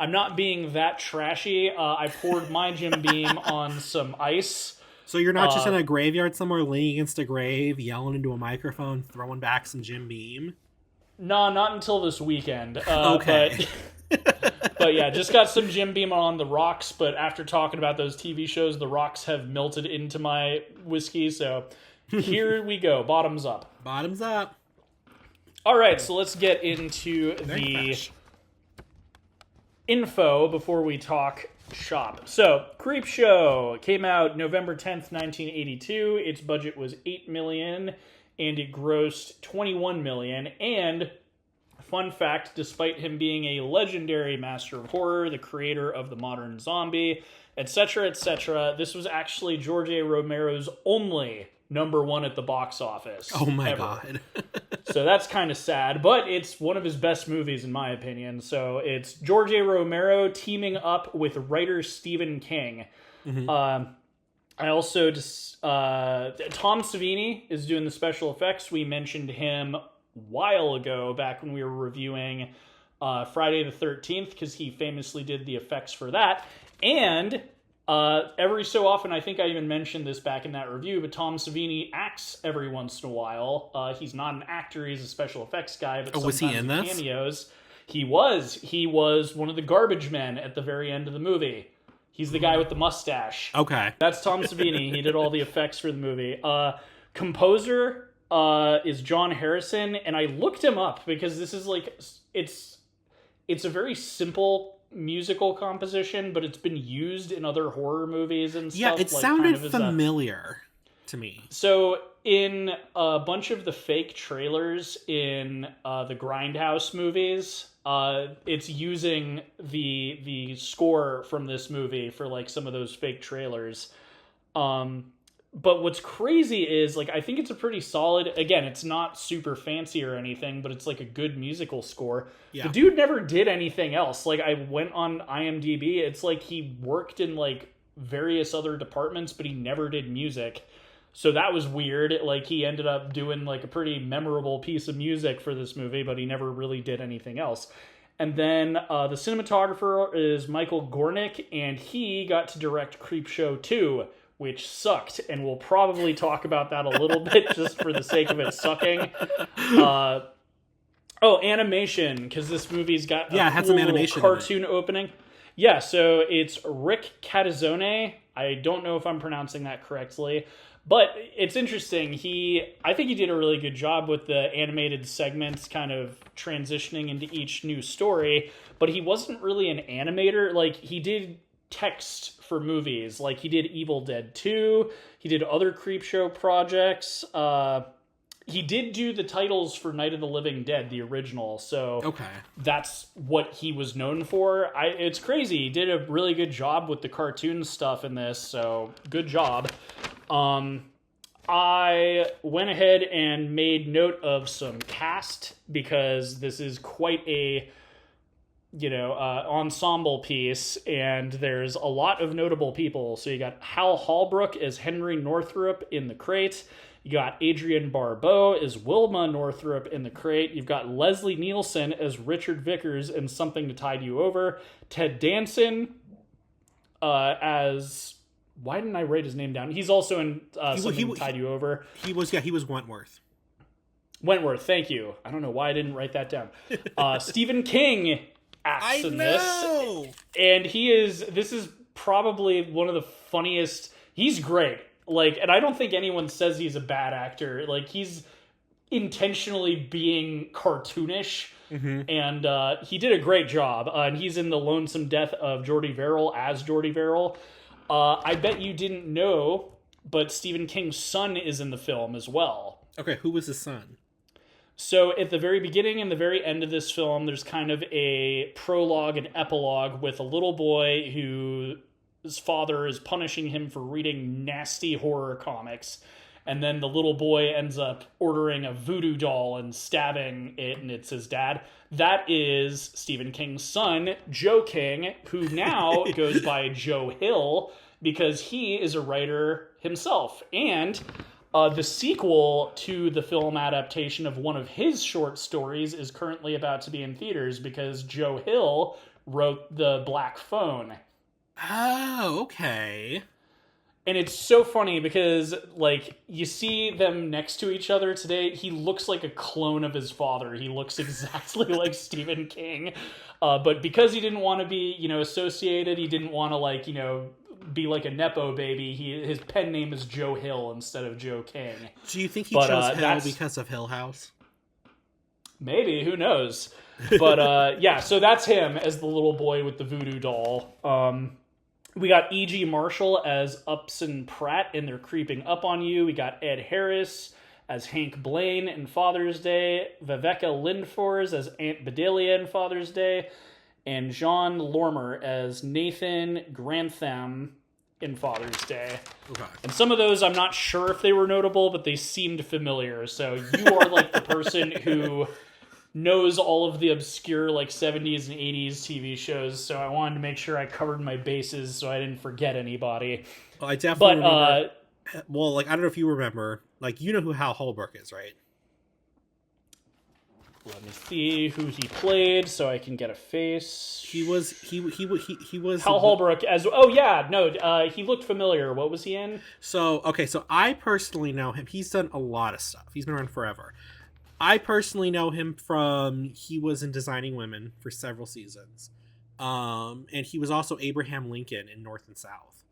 I'm not being that trashy. I poured my Jim Beam on some ice. So you're not just in a graveyard somewhere leaning against a grave, yelling into a microphone, throwing back some Jim Beam? No, not until this weekend. Okay. But yeah, just got some Jim Beam on the rocks, but after talking about those TV shows, the rocks have melted into my whiskey, so here we go. Bottoms up. Bottoms up. All right, so let's get into the info before we talk shop. So, Creepshow came out November 10th, 1982. Its budget was $8 million, and it grossed $21 million. And, fun fact, despite him being a legendary master of horror, the creator of the modern zombie, etc., etc., this was actually George A. Romero's only #1 at the box office. Oh my ever. God. So that's kind of sad, but it's one of his best movies in my opinion. So it's George A. Romero teaming up with writer Stephen King. Mm-hmm. I also just Tom Savini is doing the special effects. We mentioned him a while ago back when we were reviewing Friday the 13th because he famously did the effects for that. And every so often, I think I even mentioned this back in that review, but Tom Savini acts every once in a while. He's not an actor, he's a special effects guy, but sometimes was he in this? Cameos. He was one of the garbage men at the very end of the movie. He's the guy with the mustache. Okay. That's Tom Savini. He did all the effects for the movie. Composer is John Harrison, and I looked him up because this is like, it's a very simple musical composition, but it's been used in other horror movies and stuff. Yeah, it sounded familiar to me. So in a bunch of the fake trailers in the Grindhouse movies, it's using the score from this movie for like some of those fake trailers. But what's crazy is, like, I think it's a pretty solid, again, it's not super fancy or anything, but it's like a good musical score. Yeah. The dude never did anything else. Like, I went on IMDb, it's like he worked in like various other departments, but he never did music. So that was weird. Like, he ended up doing like a pretty memorable piece of music for this movie, but he never really did anything else. And then the cinematographer is Michael Gornick, and he got to direct Creepshow 2, which sucked, and we'll probably talk about that a little bit just for the sake of it sucking. Animation, because this movie's got a had some animation cartoon opening. Yeah, so it's Rick Catazzone. I don't know if I'm pronouncing that correctly, but it's interesting. I think he did a really good job with the animated segments kind of transitioning into each new story, but he wasn't really an animator. Like, he did text for movies, like he did Evil Dead 2, he did other Creepshow projects, he did do the titles for Night of the Living Dead, the original, so okay, that's what he was known for. It's crazy, he did a really good job with the cartoon stuff in this, so good job. I went ahead and made note of some cast, because this is quite a ensemble piece, and there's a lot of notable people. So you got Hal Holbrook as Henry Northrup in The Crate. You got Adrienne Barbeau as Wilma Northrup in The Crate. You've got Leslie Nielsen as Richard Vickers in Something to Tide You Over. Ted Danson as... Why didn't I write his name down? He's also in Something to Tide You Over. He was Wentworth. Wentworth, thank you. I don't know why I didn't write that down. Stephen King acts in this. And this is probably one of the funniest. He's great. Like, and I don't think anyone says he's a bad actor. Like, he's intentionally being cartoonish. Mm-hmm. And he did a great job. And he's in The Lonesome Death of Jordy Verrill as Jordy Verrill. I bet you didn't know, but Stephen King's son is in the film as well. Okay, who was his son? So at the very beginning and the very end of this film, there's kind of a prologue and epilogue with a little boy whose father is punishing him for reading nasty horror comics. And then the little boy ends up ordering a voodoo doll and stabbing it, and it's his dad. That is Stephen King's son, Joe King, who now goes by Joe Hill because he is a writer himself. And the sequel to the film adaptation of one of his short stories is currently about to be in theaters because Joe Hill wrote The Black Phone. Oh, okay. And it's so funny because, like, you see them next to each other today. He looks like a clone of his father. He looks exactly like Stephen King. But because he didn't want to be, associated, he didn't want to, be like a Nepo baby, his pen name is Joe Hill instead of Joe King. Do you think he chose Hill because of Hill House? Maybe, who knows? But, yeah, so that's him as the little boy with the voodoo doll. We got E.G. Marshall as Upson Pratt in They're Creeping Up on You. We got Ed Harris as Hank Blaine in Father's Day. Viveka Lindfors as Aunt Bedelia in Father's Day. And John Lormer as Nathan Grantham in Father's Day. Okay. And some of those, I'm not sure if they were notable, but they seemed familiar. So you are like the person who knows all of the obscure 70s and 80s TV shows, so I wanted to make sure I covered my bases so I didn't forget anybody. Well, I definitely remember. Well, I don't know if you remember, you know who Hal Holbrook is, right? Let me see who he played so I can get a face. He was Hal Holbrook as he looked familiar. What was he in? So I personally know him. He's done a lot of stuff. He's been around forever. I personally know him from he was in Designing Women for several seasons. And he was also Abraham Lincoln in North and South.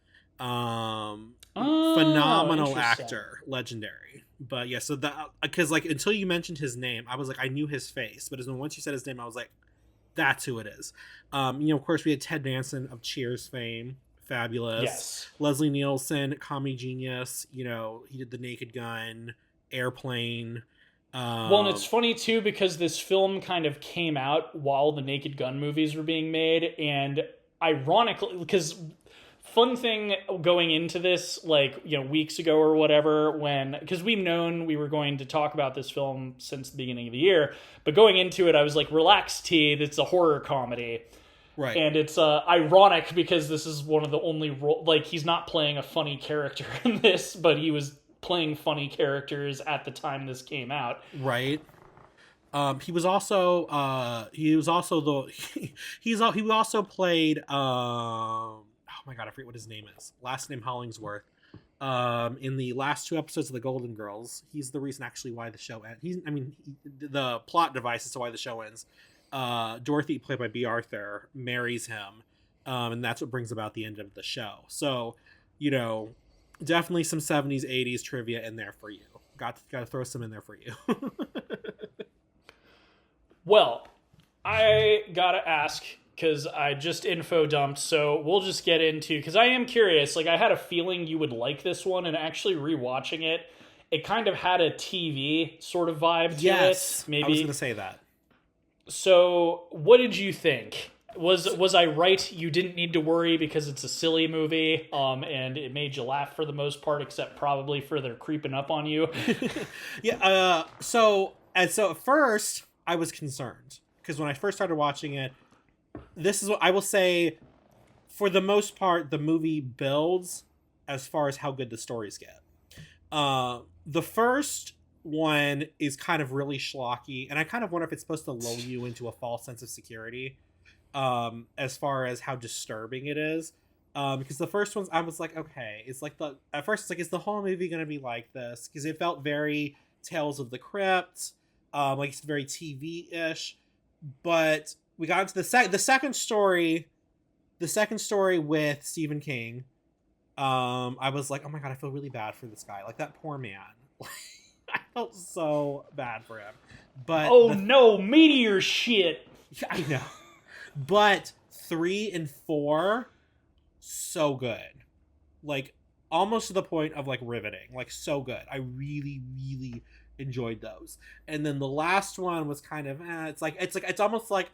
Phenomenal actor, legendary. But yeah, so that because until you mentioned his name, I was I knew his face, but once you said his name, I was that's who it is. Of course we had Ted Danson of Cheers fame, fabulous. Yes. Leslie Nielsen, comedy genius. He did The Naked Gun, Airplane. Well, and it's funny too because this film kind of came out while the Naked Gun movies were being made, and ironically, because fun thing going into this, weeks ago or whatever, because we've known we were going to talk about this film since the beginning of the year, but going into it, I was relax, T, it's a horror comedy. Right. And it's ironic because this is one of the only he's not playing a funny character in this, but he was playing funny characters at the time this came out. Right. He also played oh my god, I forget what his name is. Last name Hollingsworth. In the last 2 episodes of The Golden Girls, he's the reason actually why the show ends. The plot device as to why the show ends. Dorothy, played by B. Arthur, marries him, and that's what brings about the end of the show. So, definitely some 70s, 80s trivia in there for you. Got to throw some in there for you. Well, I gotta ask, because I just info dumped, so we'll just get into, because I am curious, I had a feeling you would like this one, and actually rewatching it, it kind of had a TV sort of vibe to it. Maybe. I was gonna say that. So, what did you think? Was I right? You didn't need to worry because it's a silly movie, and it made you laugh for the most part, except probably for They're Creeping Up on You. Yeah. So at first I was concerned because when I first started watching it, this is what I will say. For the most part, the movie builds as far as how good the stories get. The first one is kind of really schlocky, and I kind of wonder if it's supposed to lull you into a false sense of security, as far as how disturbing it is. Because the first ones, I was like, okay, it's like at first it's like, is the whole movie gonna be like this? Because it felt very Tales of the Crypt, like it's very TV-ish. But we got into the second story, with Stephen King. I was like, oh my god, I feel really bad for this guy. Like that poor man. I felt so bad for him. But oh no, meteor shit. I know. But 3 and 4, so good. Like almost to the point of like riveting. Like so good. I really, really enjoyed those. And then the last one was kind of it's almost like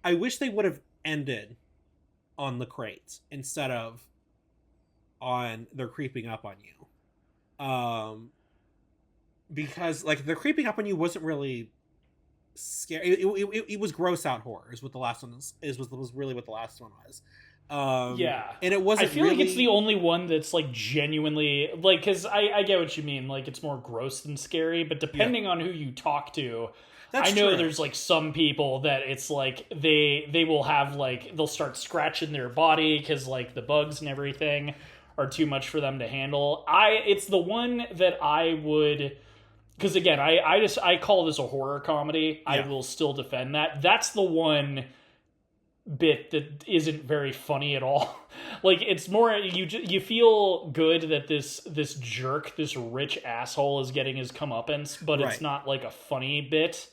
I wish they would have ended on the crate instead of on they're creeping up on you. Because like they're creeping up on you wasn't really scary. It was gross out horror is what the last one was really what the last one was. Yeah, and it wasn't. I feel like it's the only one that's like genuinely like, because I get what you mean. Like it's more gross than scary, but depending on who you talk to, that's I know true. there's like some people that it's like they will have like they'll start scratching their body because like the bugs and everything are too much for them to handle. It's the one that I would. Because again, I call this a horror comedy. Yeah. I will still defend that. That's the one bit that isn't very funny at all. Like it's more you feel good that this jerk, this rich asshole, is getting his comeuppance, but right. It's not like a funny bit.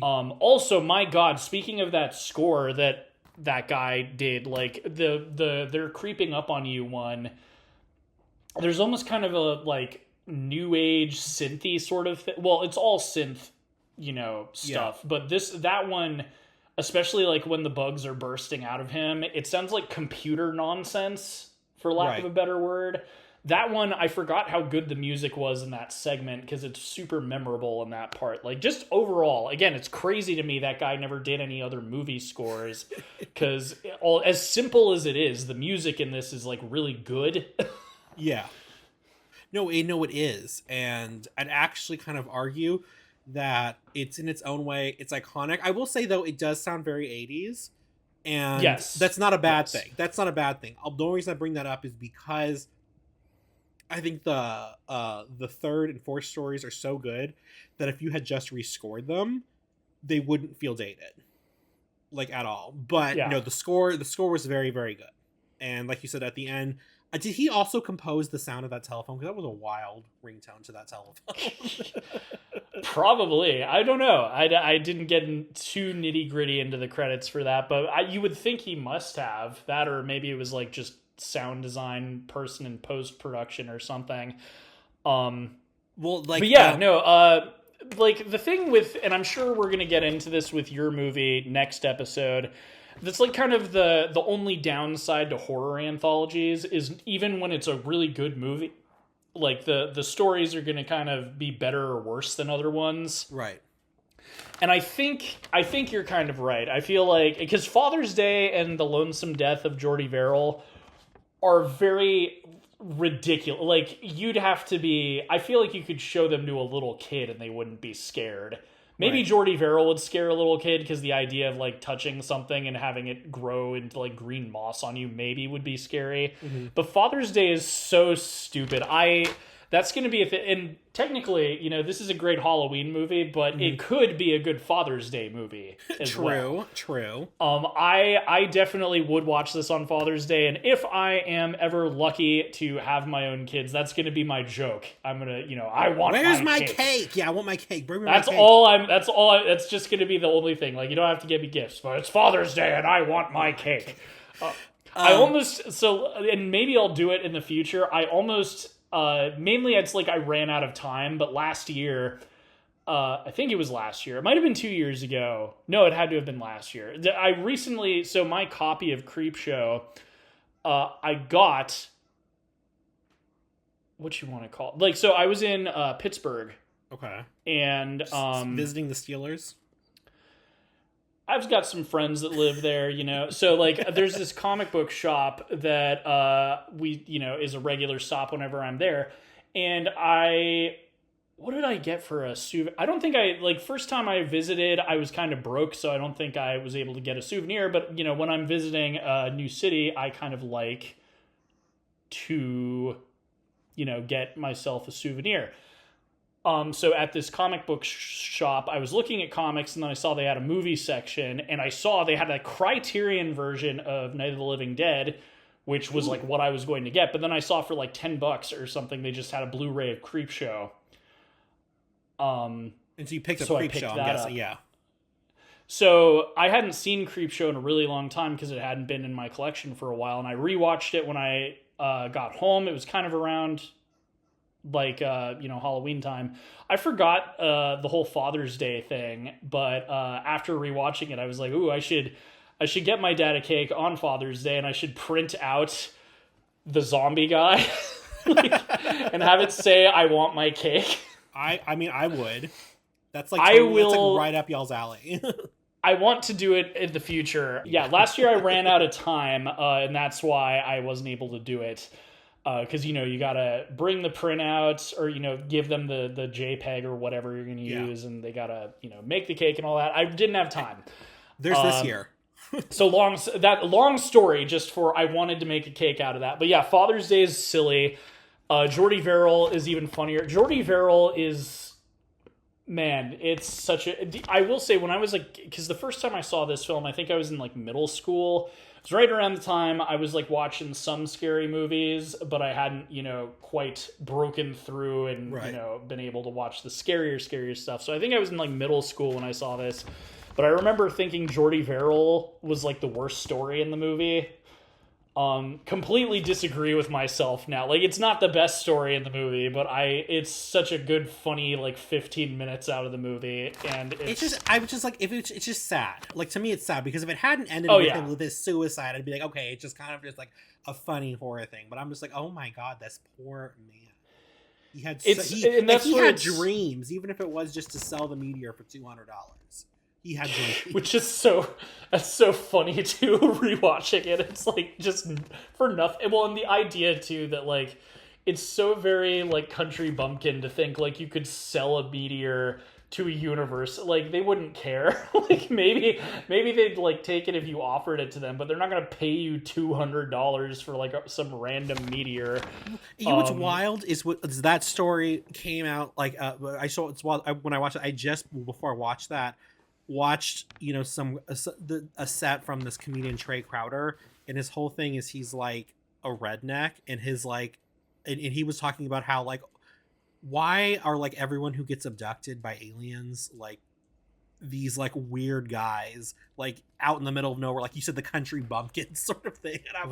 Also, my God, speaking of that score that guy did, like the they're creeping up on you one. There's almost kind of a like new age synthy sort of thing. Well, it's all synth, stuff. Yeah. But that one, especially like when the bugs are bursting out of him, it sounds like computer nonsense, for lack of a better word. That one, I forgot how good the music was in that segment because it's super memorable in that part. Like just overall, again, it's crazy to me that guy never did any other movie scores because as simple as it is, the music in this is like really good. Yeah. No, it is. And I'd actually kind of argue that it's in its own way, it's iconic. I will say, though, it does sound very 80s. And yes, that's not a bad thing. That's not a bad thing. The only reason I bring that up is because I think the third and fourth stories are so good that if you had just rescored them, they wouldn't feel dated. Like, at all. But, the score was very, very good. And like you said, at the end... did he also compose the sound of that telephone? Because that was a wild ringtone to that telephone. Probably. I don't know. I didn't get too nitty gritty into the credits for that, but you would think he must have that, or maybe it was like just sound design person in post production or something. Like the thing with, and I'm sure we're gonna get into this with your movie next episode. That's like kind of the only downside to horror anthologies is even when it's a really good movie, like the stories are going to kind of be better or worse than other ones. Right. And I think you're kind of right. I feel like because Father's Day and The Lonesome Death of Jordy Verrill are very ridiculous. Like you'd have to be, I feel like you could show them to a little kid and they wouldn't be scared. Maybe Jordy Verrill would scare a little kid because the idea of like touching something and having it grow into like green moss on you maybe would be scary. Mm-hmm. But Father's Day is so stupid. That's going to be and technically, this is a great Halloween movie, but it could be a good Father's Day movie as well. True. I definitely would watch this on Father's Day, and if I am ever lucky to have my own kids, that's going to be my joke. I'm going to, I want Where's my cake? Yeah, I want my cake. Bring me my cake. That's just going to be the only thing. Like, you don't have to get me gifts, but it's Father's Day and I want my cake. And maybe I'll do it in the future. Mainly it's like I ran out of time, but last year, I think it was last year. It might have been 2 years ago. No, it had to have been last year. My copy of Creepshow, I got, what you want to call it? Like, so I was in Pittsburgh. Okay. And visiting the Steelers? I've got some friends that live there, you know. So like there's this comic book shop that we, you know, is a regular stop whenever I'm there. And what did I get for a souvenir? I don't think first time I visited, I was kind of broke, so I don't think I was able to get a souvenir, but you know, when I'm visiting a new city, I kind of like to, you know, get myself a souvenir. So at this comic book shop, I was looking at comics, and then I saw they had a movie section, and I saw they had a Criterion version of Night of the Living Dead, which was like what I was going to get. But then I saw for like $10 or something, they just had a Blu-ray of Creepshow. And so you picked up Creepshow, I'm guessing, yeah. So I hadn't seen Creepshow in a really long time because it hadn't been in my collection for a while, and I rewatched it when I got home. It was kind of around like you know, Halloween time. I forgot the whole Father's Day thing, but after rewatching it, I was like, ooh, I should get my dad a cake on Father's Day, and I should print out the zombie guy and have it say, I want my cake. I mean, I would. That's like that's like right up y'all's alley. I want to do it in the future. Yeah, last year I ran out of time, and that's why I wasn't able to do it. Because, you know, you got to bring the printouts, or, you know, give them the JPEG or whatever you're going to use, and they got to, you know, make the cake and all that. I didn't have time. There's this year. So long story, just for I wanted to make a cake out of that. But yeah, Father's Day is silly. Jordy Verrill is even funnier. Jordy Verrill is, man, it's such a... I will say, when I was like... Because the first time I saw this film, I think I was in like middle school. It was right around the time I was like watching some scary movies, but I hadn't, you know, quite broken through and, you know, been able to watch the scarier stuff. So I think I was in like middle school when I saw this. But I remember thinking Jordy Verrill was like the worst story in the movie. Completely disagree with myself now. Like, it's not the best story in the movie, but it's such a good, funny, like 15 minutes out of the movie, and I was just like, it's just sad. Like, to me, it's sad because if it hadn't ended with his suicide, I'd be like, okay, it's just kind of just like a funny horror thing. But I'm just like, oh my god, this poor man. He had dreams, even if it was just to sell the meteor for $200. He had dreams. Which is that's so funny too, rewatching it. It's like just for nothing. Well, and the idea too that like it's so very like country bumpkin to think like you could sell a meteor to a universe. Like, they wouldn't care. Like, maybe they'd like take it if you offered it to them, but they're not gonna pay you $200 for like some random meteor. You know what's wild is that story came out like I saw it's when I watched it. I just before I watched that. Watched, you know, a set from this comedian Trey Crowder, and his whole thing is he's like a redneck, and his like and he was talking about how like why are like everyone who gets abducted by aliens like these like weird guys like out in the middle of nowhere, like you said, the country bumpkin sort of thing. And I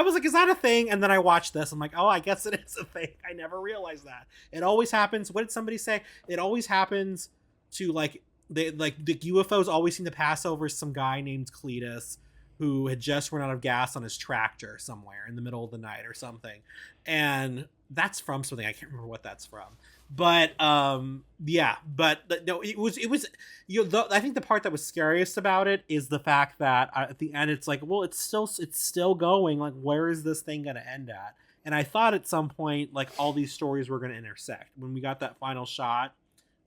was like, is that a thing? And then I watched this, I'm like, oh, I guess it is a thing. I never realized that. It always happens. What did somebody say? It always happens to like the UFOs always seem to pass over some guy named Cletus who had just run out of gas on his tractor somewhere in the middle of the night or something. And that's from something. I can't remember what that's from. But yeah, but no, it was you know, I think the part that was scariest about it is the fact that at the end it's like, well, it's still going. Like, where is this thing going to end at? And I thought at some point like all these stories were going to intersect when we got that final shot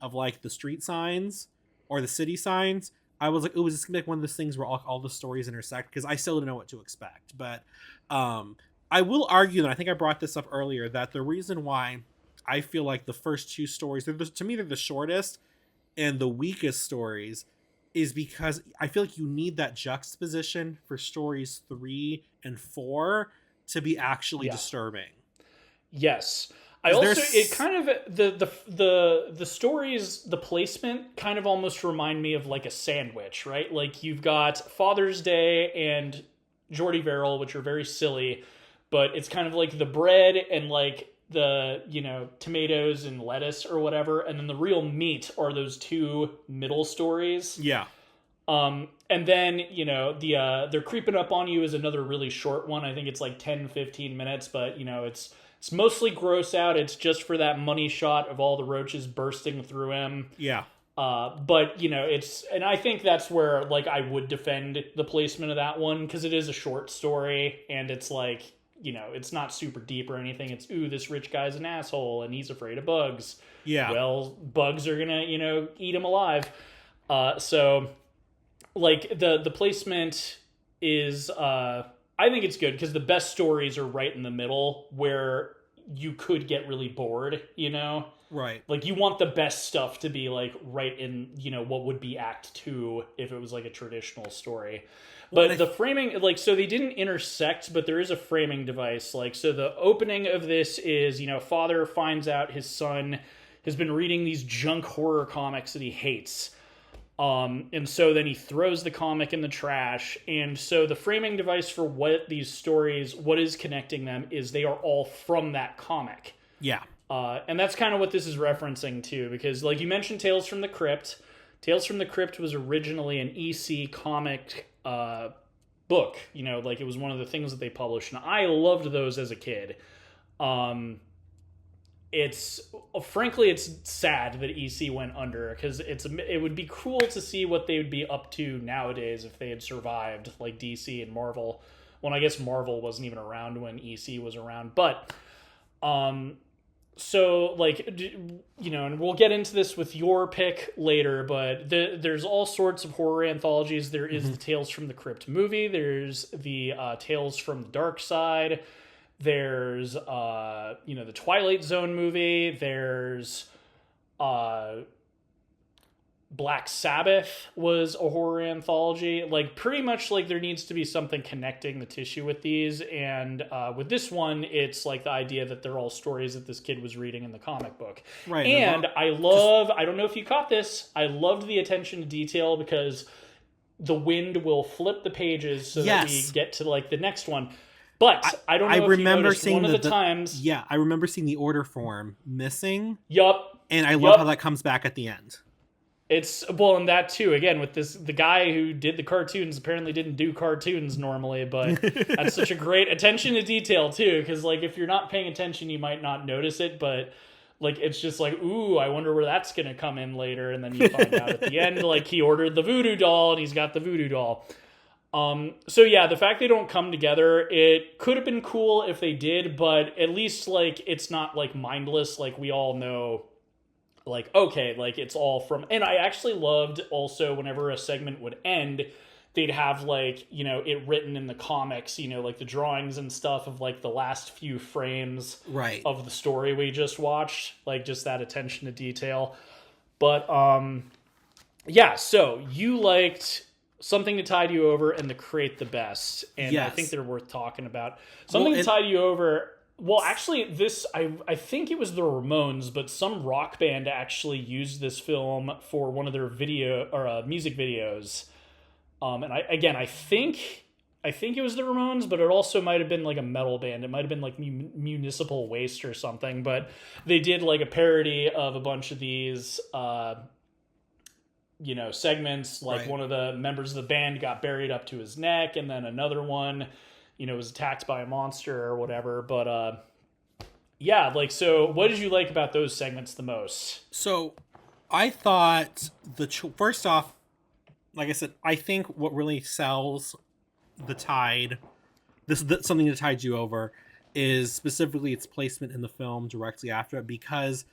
of like the street signs or the city signs. I was like, it was just gonna be like one of those things where all the stories intersect, because I still didn't know what to expect. But I will argue that I think I brought this up earlier, that the reason why I feel like the first two stories, to me, they're the shortest and the weakest stories, is because I feel like you need that juxtaposition for stories 3 and 4 to be actually disturbing. Yes. I also, it kind of, the stories, the placement kind of almost remind me of like a sandwich, right? Like, you've got Father's Day and Jordy Verrill, which are very silly, but it's kind of like the bread and like the, you know, tomatoes and lettuce or whatever. And then the real meat are those two middle stories. Yeah. And then, you know, They're Creeping Up on You is another really short one. I think it's like 10, 15 minutes, but you know, it's mostly gross out. It's just for that money shot of all the roaches bursting through him. Yeah. But and I think that's where like I would defend the placement of that one, because it is a short story and it's like, it's not super deep or anything. It's, ooh, this rich guy's an asshole and he's afraid of bugs. Yeah. Well, bugs are gonna eat him alive. So like the placement is I think it's good because the best stories are right in the middle where you could get really bored. Right. Like you want the best stuff to be like right in, what would be act 2 if it was like a traditional story. But the framing, like, so they didn't intersect, but there is a framing device. Like, so the opening of this is, father finds out his son has been reading these junk horror comics that he hates. And so then he throws the comic in the trash. And so the framing device for what these stories, what is connecting them, is they are all from that comic. Yeah. And that's kind of what this is referencing too, because like you mentioned Tales from the Crypt. Tales from the Crypt was originally an EC comic book. Like it was one of the things that they published. And I loved those as a kid. It's frankly, it's sad that EC went under, because it would be cool to see what they would be up to nowadays if they had survived, like DC and Marvel. Well, I guess Marvel wasn't even around when EC was around, but so like, and we'll get into this with your pick later, but there's all sorts of horror anthologies. There is the Tales from the Crypt movie. There's the Tales from the Dark Side. There's the Twilight Zone movie. There's Black Sabbath was a horror anthology. Like pretty much like there needs to be something connecting the tissue with these. And with this one, it's like the idea that they're all stories that this kid was reading in the comic book. Right. And I don't know if you caught this, I loved the attention to detail, because the wind will flip the pages so that we get to like the next one. But I don't know if you noticed one of the times. Yeah, I remember seeing the order form missing. Yup. And I love how that comes back at the end. It's, well, and that too, again, with the guy who did the cartoons apparently didn't do cartoons normally, but that's such a great attention to detail too, because like if you're not paying attention, you might not notice it, but like it's just like, ooh, I wonder where that's going to come in later, and then you find out at the end, like he ordered the voodoo doll, and he's got the voodoo doll. So yeah, the fact they don't come together, it could have been cool if they did, but at least like it's not like mindless, like we all know, like, okay, like it's all from, and I actually loved also whenever a segment would end, they'd have like, it written in the comics, like the drawings and stuff of like the last few frames of the story we just watched, like just that attention to detail. But, yeah, so you liked Something to Tide You Over and The Crate the Best. And I think they're worth talking about. Something to Tide You Over. Well, actually, this, I think it was the Ramones, but some rock band actually used this film for one of their music videos. And I think it was the Ramones, but it also might have been like a metal band. It might have been like Municipal Waste or something. But they did like a parody of a bunch of these segments, like one of the members of the band got buried up to his neck, and then another one, was attacked by a monster or whatever. But yeah, like, so what did you like about those segments the most? So I thought first off, like I said, I think what really sells the Tide, Something to Tide You Over, is specifically its placement in the film directly after it, because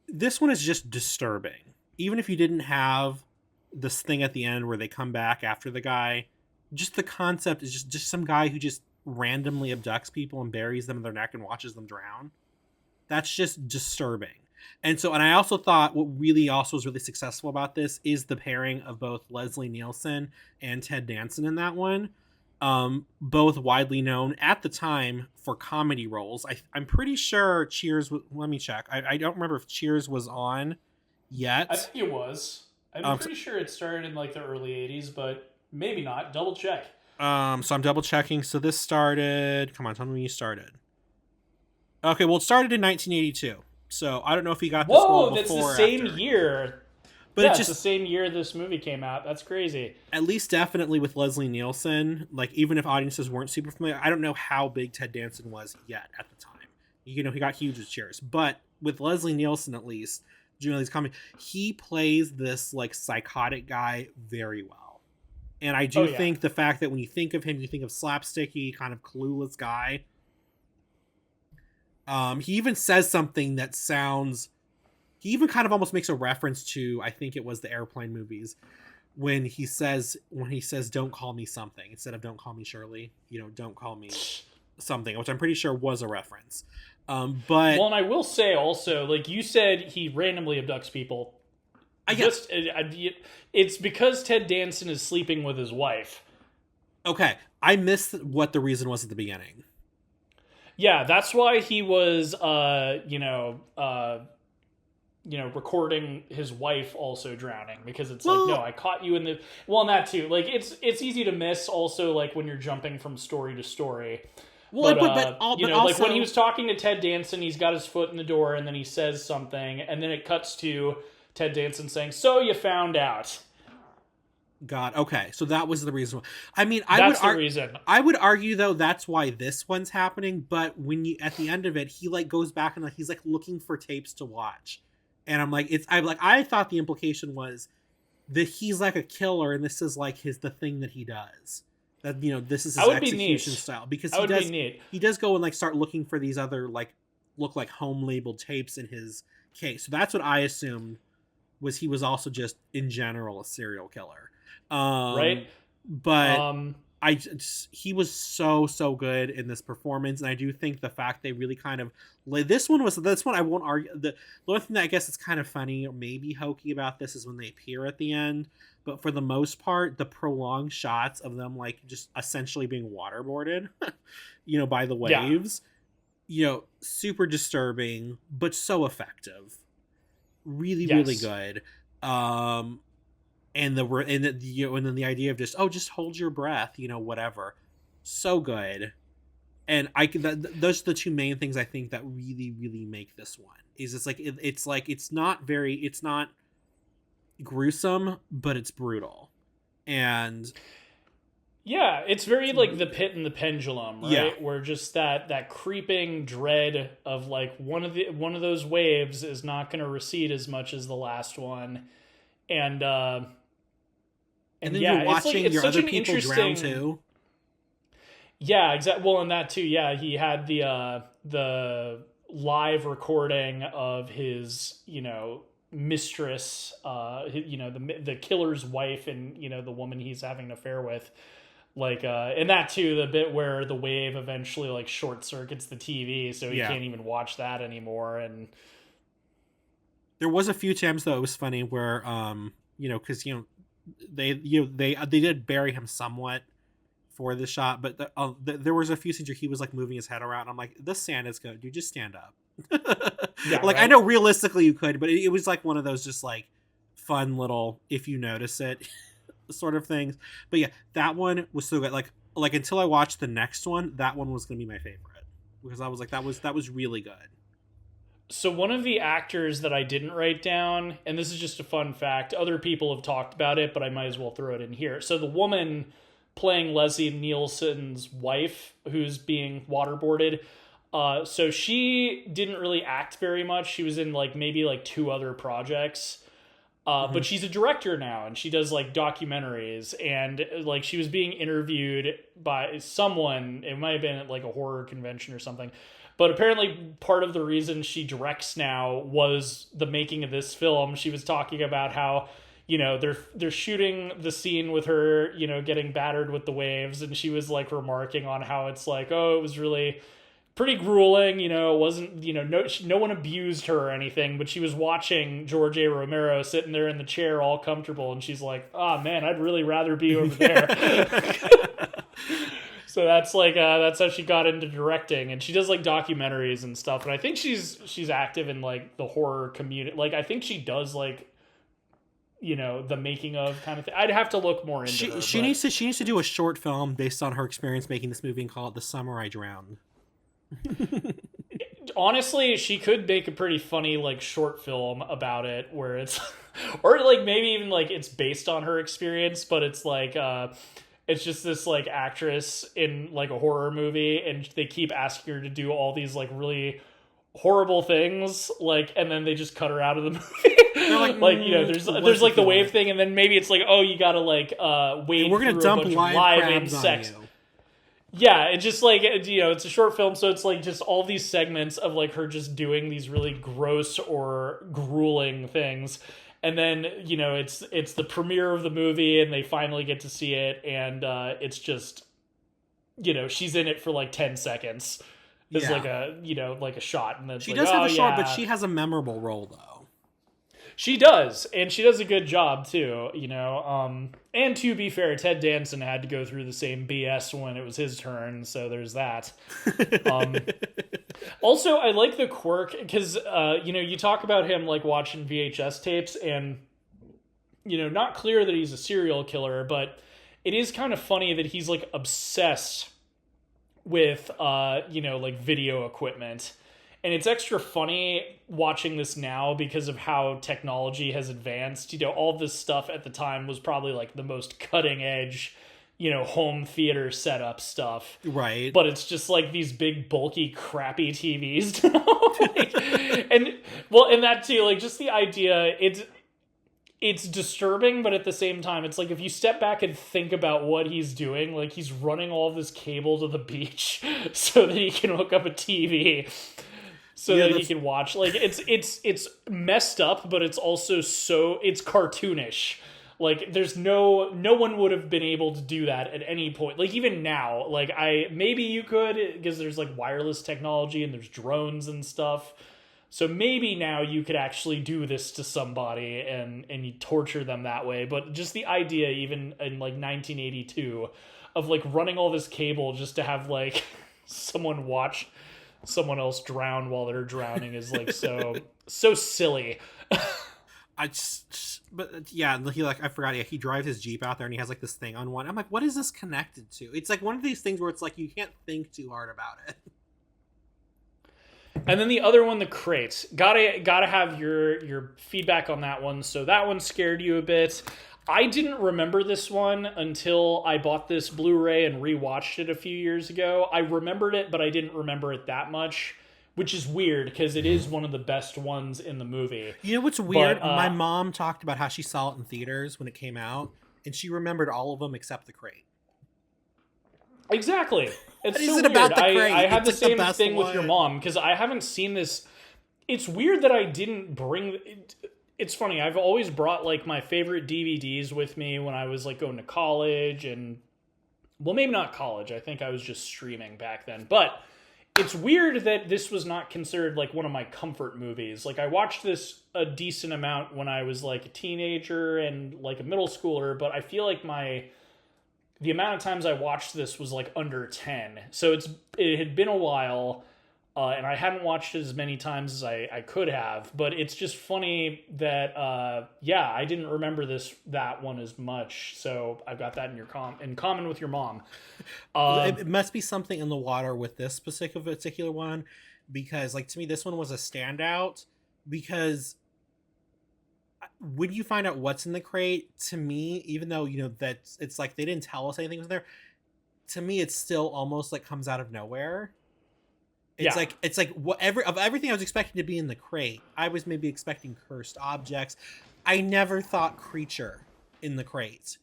this one is just disturbing. Even if you didn't have this thing at the end where they come back after the guy, just the concept is just some guy who just randomly abducts people and buries them in their neck and watches them drown. That's just disturbing. And I also thought what really also was really successful about this is the pairing of both Leslie Nielsen and Ted Danson in that one. Both widely known at the time for comedy roles. I'm pretty sure Cheers, let me check. I don't remember if Cheers was on yet. I think it was. I'm pretty sure it started in like the early 80s, but maybe not. Double check. So I'm double checking. So this started, come on, tell me when you started. Okay, well, it started in 1982. So I don't know if he got this role before that's the same year. But it's just the same year this movie came out. That's crazy. At least definitely with Leslie Nielsen, like even if audiences weren't super familiar, I don't know how big Ted Danson was yet at the time. He got huge with Cheers. But with Leslie Nielsen, at least, doing these comedy, he plays this like psychotic guy very well. And I Oh do yeah. think the fact that when you think of him, you think of slapsticky, kind of clueless guy. He even says something that sounds. He even kind of almost makes a reference to, I think it was the Airplane movies, when he says "Don't call me something" instead of "Don't call me Shirley." You know, "Don't call me something," which I'm pretty sure was a reference. But Well, and I will say also, like you said, he randomly abducts people. I guess It's because Ted Danson is sleeping with his wife. okay. I missed what the reason was at the beginning. Yeah, that's why he was, recording his wife also drowning, because it's like, no, I caught you in the. Well, and that too. Like, it's easy to miss also, like when you're jumping from story to story. Well, But also, like when he was talking to Ted Danson, he's got his foot in the door, and then he says something, and then it cuts to Ted Danson saying, "So you found out." God, okay, so that was the reason. I mean, That's the reason. I would argue though that's why this one's happening. But when you at the end of it, he like goes back and like he's like looking for tapes to watch, and I thought the implication was that he's like a killer, and this is like the thing that he does. That this is his execution style, because he does go and like start looking for these other like look like home labeled tapes in his case. So that's what I assumed was he was also just in general a serial killer. Right? But he was so good in this performance, and I do think the fact they really kind of this one I won't argue. The only thing that I guess is kind of funny or maybe hokey about this is when they appear at the end, but for the most part the prolonged shots of them like just essentially being waterboarded by the waves, super disturbing but so effective, really good. And then the idea of just hold your breath, whatever, so good. And those are the two main things I think that really make this one. Is it's not gruesome, but it's brutal, and yeah, it's very like The Pit and the Pendulum, right? Yeah. Where just that creeping dread of like one of those waves is not going to recede as much as the last one, and then you're watching it's your such other an people drown too. Yeah, exactly. Well, and that too. Yeah, he had the live recording of his mistress, the killer's wife, and the woman he's having an affair with. Like, and that too, the bit where the wave eventually like short circuits the TV, so he can't even watch that anymore. And there was a few times though it was funny where because they did bury him somewhat for the shot, but there was a few scenes where he was like moving his head around. I'm like, this sand is good, dude. Just stand up. Yeah, like, right? I know realistically you could, but it was like one of those just like fun little if you notice it sort of things. But yeah, that one was so good. Like until I watched the next one, that one was gonna be my favorite, because I was like, that was really good. So one of the actors that I didn't write down, and this is just a fun fact, other people have talked about it, but I might as well throw it in here. So the woman playing Leslie Nielsen's wife, who's being waterboarded, so she didn't really act very much. She was in like maybe like 2 other projects. But she's a director now, and she does like documentaries, and like she was being interviewed by someone. It might have been at like a horror convention or something. But apparently part of the reason she directs now was the making of this film. She was talking about how, they're shooting the scene with her, getting battered with the waves. And she was like remarking on how it's like, oh, it was really pretty grueling. It wasn't, no one abused her or anything, but she was watching George A. Romero sitting there in the chair all comfortable. And she's like, oh man, I'd really rather be over there. So that's like that's how she got into directing, and she does like documentaries and stuff. And I think she's active in like the horror community. Like I think she does like the making of kind of thing. I'd have to look more into her. She needs to do a short film based on her experience making this movie and call it The Summer I Drowned. Honestly, she could make a pretty funny like short film about it, where it's or like maybe even like it's based on her experience, but it's like it's just this like actress in like a horror movie, and they keep asking her to do all these like really horrible things, like, and then they just cut her out of the movie. They're like, like, you know, there's like the wave thing, and then maybe it's like, oh, you gotta like wade we're gonna through dump a bunch live of live crabs insects. on you. Yeah, it's just like, you know, it's a short film, so it's like just all these segments of like her just doing these really gross or grueling things. And then, you know, it's the premiere of the movie and they finally get to see it, and it's just, you know, she's in it for like 10 seconds. It's like a, you know, like a shot, and then she like, does have a short, yeah. but she has a memorable role though. She does, and she does a good job too, you know. And to be fair, Ted Danson had to go through the same BS when it was his turn, so there's that. Also, I like the quirk because you know, you talk about him like watching VHS tapes, and you know, not clear that he's a serial killer, but it is kind of funny that he's like obsessed with you know, like video equipment. And it's extra funny watching this now because of how technology has advanced. You know, all this stuff at the time was probably like the most cutting edge, you know, home theater setup stuff. Right. But it's just like these big, bulky, crappy TVs. Like, and well, and that too, like just the idea, it's disturbing, but at the same time, it's like if you step back and think about what he's doing, like he's running all this cable to the beach so that he can hook up a TV. So that he can watch. Like it's messed up, but it's also it's cartoonish. Like there's no one would have been able to do that at any point. Like even now, like maybe you could, because there's like wireless technology and there's drones and stuff. So maybe now you could actually do this to somebody and you torture them that way. But just the idea, even in like 1982, of like running all this cable just to have like someone watch someone else drown while they're drowning is like so silly. But yeah, he like, I forgot. Yeah, he drives his Jeep out there and he has like this thing on one. I'm like, what is this connected to? It's like one of these things where it's like you can't think too hard about it. And then the other one, the crates. Gotta have your feedback on that one. So that one scared you a bit. I didn't remember this one until I bought this Blu-ray and rewatched it a few years ago. I remembered it, but I didn't remember it that much, which is weird because it is one of the best ones in the movie. You know what's weird? My mom talked about how she saw it in theaters when it came out, and she remembered all of them except the crate. Exactly. It's so weird. About the crate? I had the same thing with your mom because I haven't seen this. It's weird that I didn't bring it. It's funny, I've always brought like my favorite DVDs with me when I was like going to college, and well, maybe not college. I think I was just streaming back then. But it's weird that this was not considered like one of my comfort movies. Like I watched this a decent amount when I was like a teenager and like a middle schooler, but I feel like the amount of times I watched this was like under 10. So it had been a while. And I hadn't watched it as many times as I could have, but it's just funny that I didn't remember that one as much. So I've got that in common with your mom. It must be something in the water with this particular one, because like to me this one was a standout because when you find out what's in the crate, to me, even though you know that it's like they didn't tell us anything was there, to me it still almost like comes out of nowhere. It's like everything I was expecting to be in the crate, I was maybe expecting cursed objects. I never thought creature in the crate.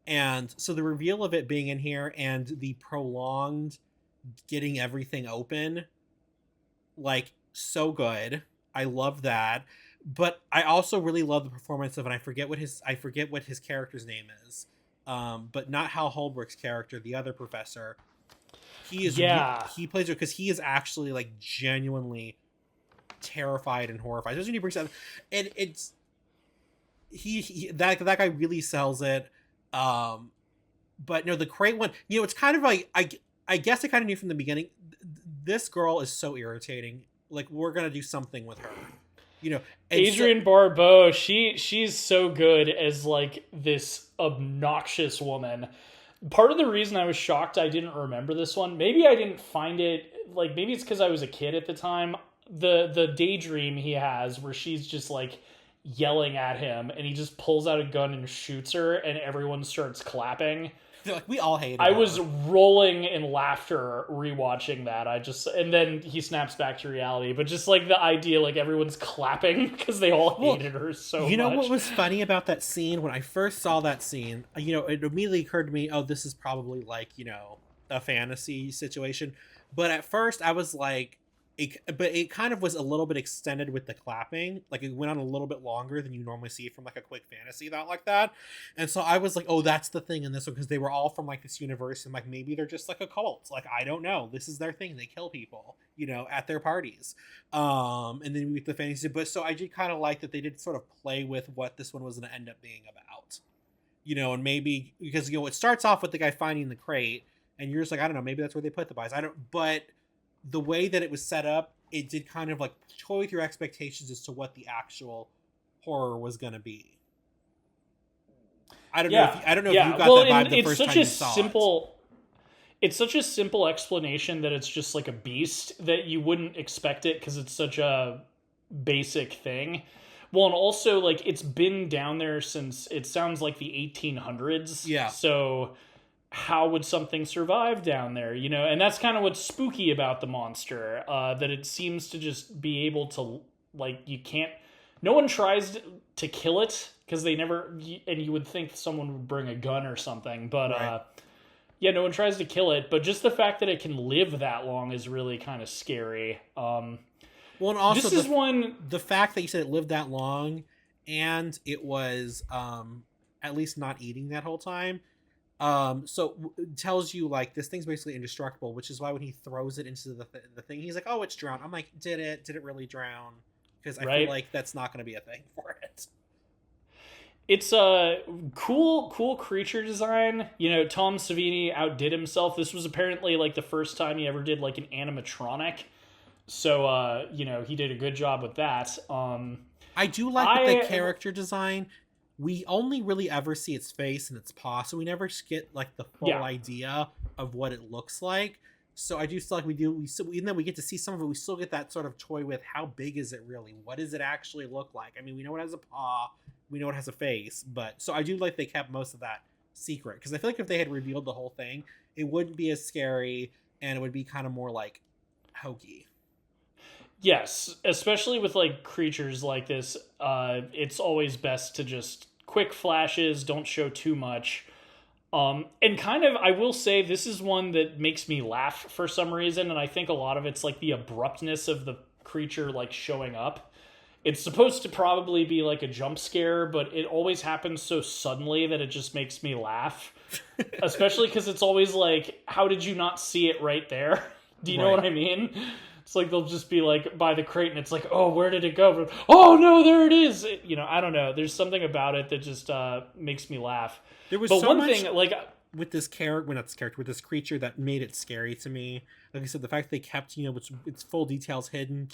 And so the reveal of it being in here and the prolonged getting everything open, like so good. I love that. But I also really love the performance of, and I forget what his character's name is. But not Hal Holbrook's character, the other professor. He plays her because he is actually like genuinely terrified and horrified. Especially when he brings up, and it's that guy really sells it. But no, the crate one, you know, it's kind of like I guess I kind of knew from the beginning. This girl is so irritating. Like we're gonna do something with her, you know. Adrienne Barbeau, she's so good as like this obnoxious woman. Part of the reason I was shocked I didn't remember this one, maybe I didn't find it, like maybe it's because I was a kid at the time, the daydream he has where she's just like yelling at him and he just pulls out a gun and shoots her and everyone starts clapping. Like, we all hated I her. was rolling in laughter rewatching that. And then he snaps back to reality. But just like the idea, like everyone's clapping because they all hated her so much. You know what was funny about that scene? When I first saw that scene, it immediately occurred to me, oh, this is probably like, a fantasy situation. But at first I was like, it kind of was a little bit extended with the clapping. Like, it went on a little bit longer than you normally see from like a quick fantasy thought like that. And so I was like, oh, that's the thing in this one, because they were all from like this universe, and like maybe they're just like a cult. Like, I don't know. This is their thing. They kill people, at their parties. And then with the fantasy, but so I did kind of like that they did sort of play with what this one was going to end up being about. And maybe because it starts off with the guy finding the crate, and you're just like, I don't know, maybe that's where they put the bodies. But the way that it was set up, it did kind of like toy with your expectations as to what the actual horror was going to be. I don't know if you got that vibe the first time you saw it. It's such a simple explanation that it's just like a beast that you wouldn't expect it because it's such a basic thing. Well, and also like it's been down there since it sounds like the 1800s. Yeah. So how would something survive down there, and that's kind of what's spooky about the monster, that it seems to just be able to, like, no one tries to kill it because they never, and you would think someone would bring a gun or something, but right. No one tries to kill it, but just the fact that it can live that long is really kind of scary. Well, and also the fact that you said it lived that long and it was at least not eating that whole time. So it tells you like this thing's basically indestructible, which is why when he throws it into the thing, he's like, oh, it's drowned. I'm like, did it really drown? Because I feel like that's not going to be a thing for it. It's a cool creature design. Tom Savini outdid himself. This was apparently like the first time he ever did like an animatronic. So, he did a good job with that. I do like the character design. We only really ever see its face and its paw, so we never get like the full idea of what it looks like. So I do feel like and then we get to see some of it. We still get that sort of toy with how big is it really? What does it actually look like? I mean, we know it has a paw, we know it has a face, but so I do like they kept most of that secret, because I feel like if they had revealed the whole thing, it wouldn't be as scary and it would be kind of more like hokey. Yes, especially with like creatures like this, it's always best to just quick flashes, don't show too much. And kind of, I will say, this is one that makes me laugh for some reason, and I think a lot of it's like the abruptness of the creature like showing up. It's supposed to probably be like a jump scare, but it always happens so suddenly that it just makes me laugh. Especially because it's always like, how did you not see it right there? Do you know what I mean? It's like they'll just be like by the crate and it's like, oh, where did it go? Oh no, there it is. I don't know. There's something about it that just makes me laugh. There was thing like with this with this creature that made it scary to me. Like I said, the fact they kept its full details hidden,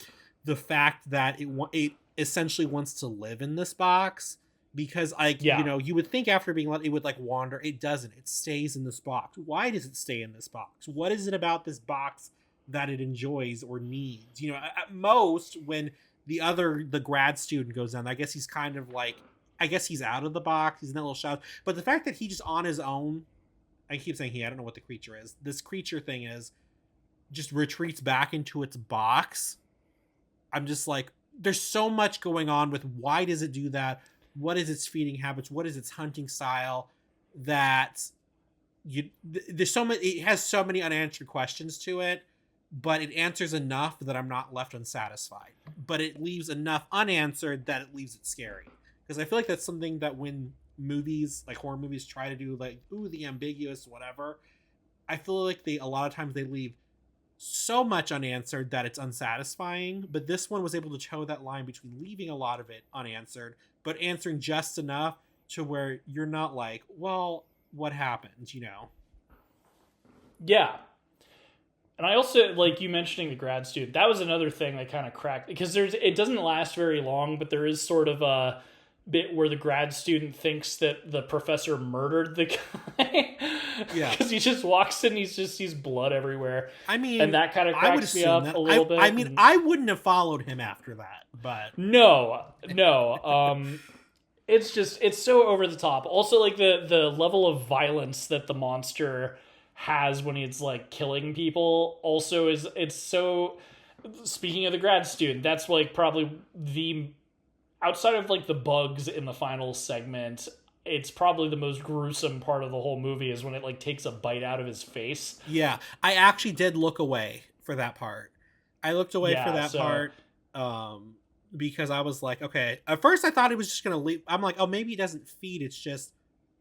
the fact that it essentially wants to live in this box, because you would think after being let it would like wander. It doesn't. It stays in this box. Why does it stay in this box? What is it about this box that it enjoys or needs? At most, when the grad student goes down, I guess he's kind of like, I guess he's out of the box, he's in that little shadow. But the fact that he just on his own, I keep saying I don't know what the creature is, this creature thing is, just retreats back into its box. I'm just like, there's so much going on with why does it do that, what is its feeding habits, what is its hunting style, that there's so many, it has so many unanswered questions to it. But it answers enough that I'm not left unsatisfied. But it leaves enough unanswered that it leaves it scary. Because I feel like that's something that when movies, like horror movies, try to do, like, ooh, the ambiguous, whatever, I feel like a lot of times they leave so much unanswered that it's unsatisfying. But this one was able to toe that line between leaving a lot of it unanswered, but answering just enough to where you're not like, well, what happened, Yeah. And I also, like you mentioning the grad student, that was another thing that kind of cracked, because it doesn't last very long, but there is sort of a bit where the grad student thinks that the professor murdered the guy. Yeah. Because he just walks in, he sees blood everywhere. I mean, and that kind of cracks me up a little bit. I mean, I wouldn't have followed him after that, but no. it's so over the top. Also, like the level of violence that the monster has when it's like killing people also is it's so. Speaking of the grad student, that's like probably the outside of like the bugs in the final segment, it's probably the most gruesome part of the whole movie is when it like takes a bite out of his face. Yeah, I actually did look away for that part. I looked away for that so part because I was like, okay. At first, I thought it was just gonna leave. I'm like, oh, maybe it doesn't feed. It's just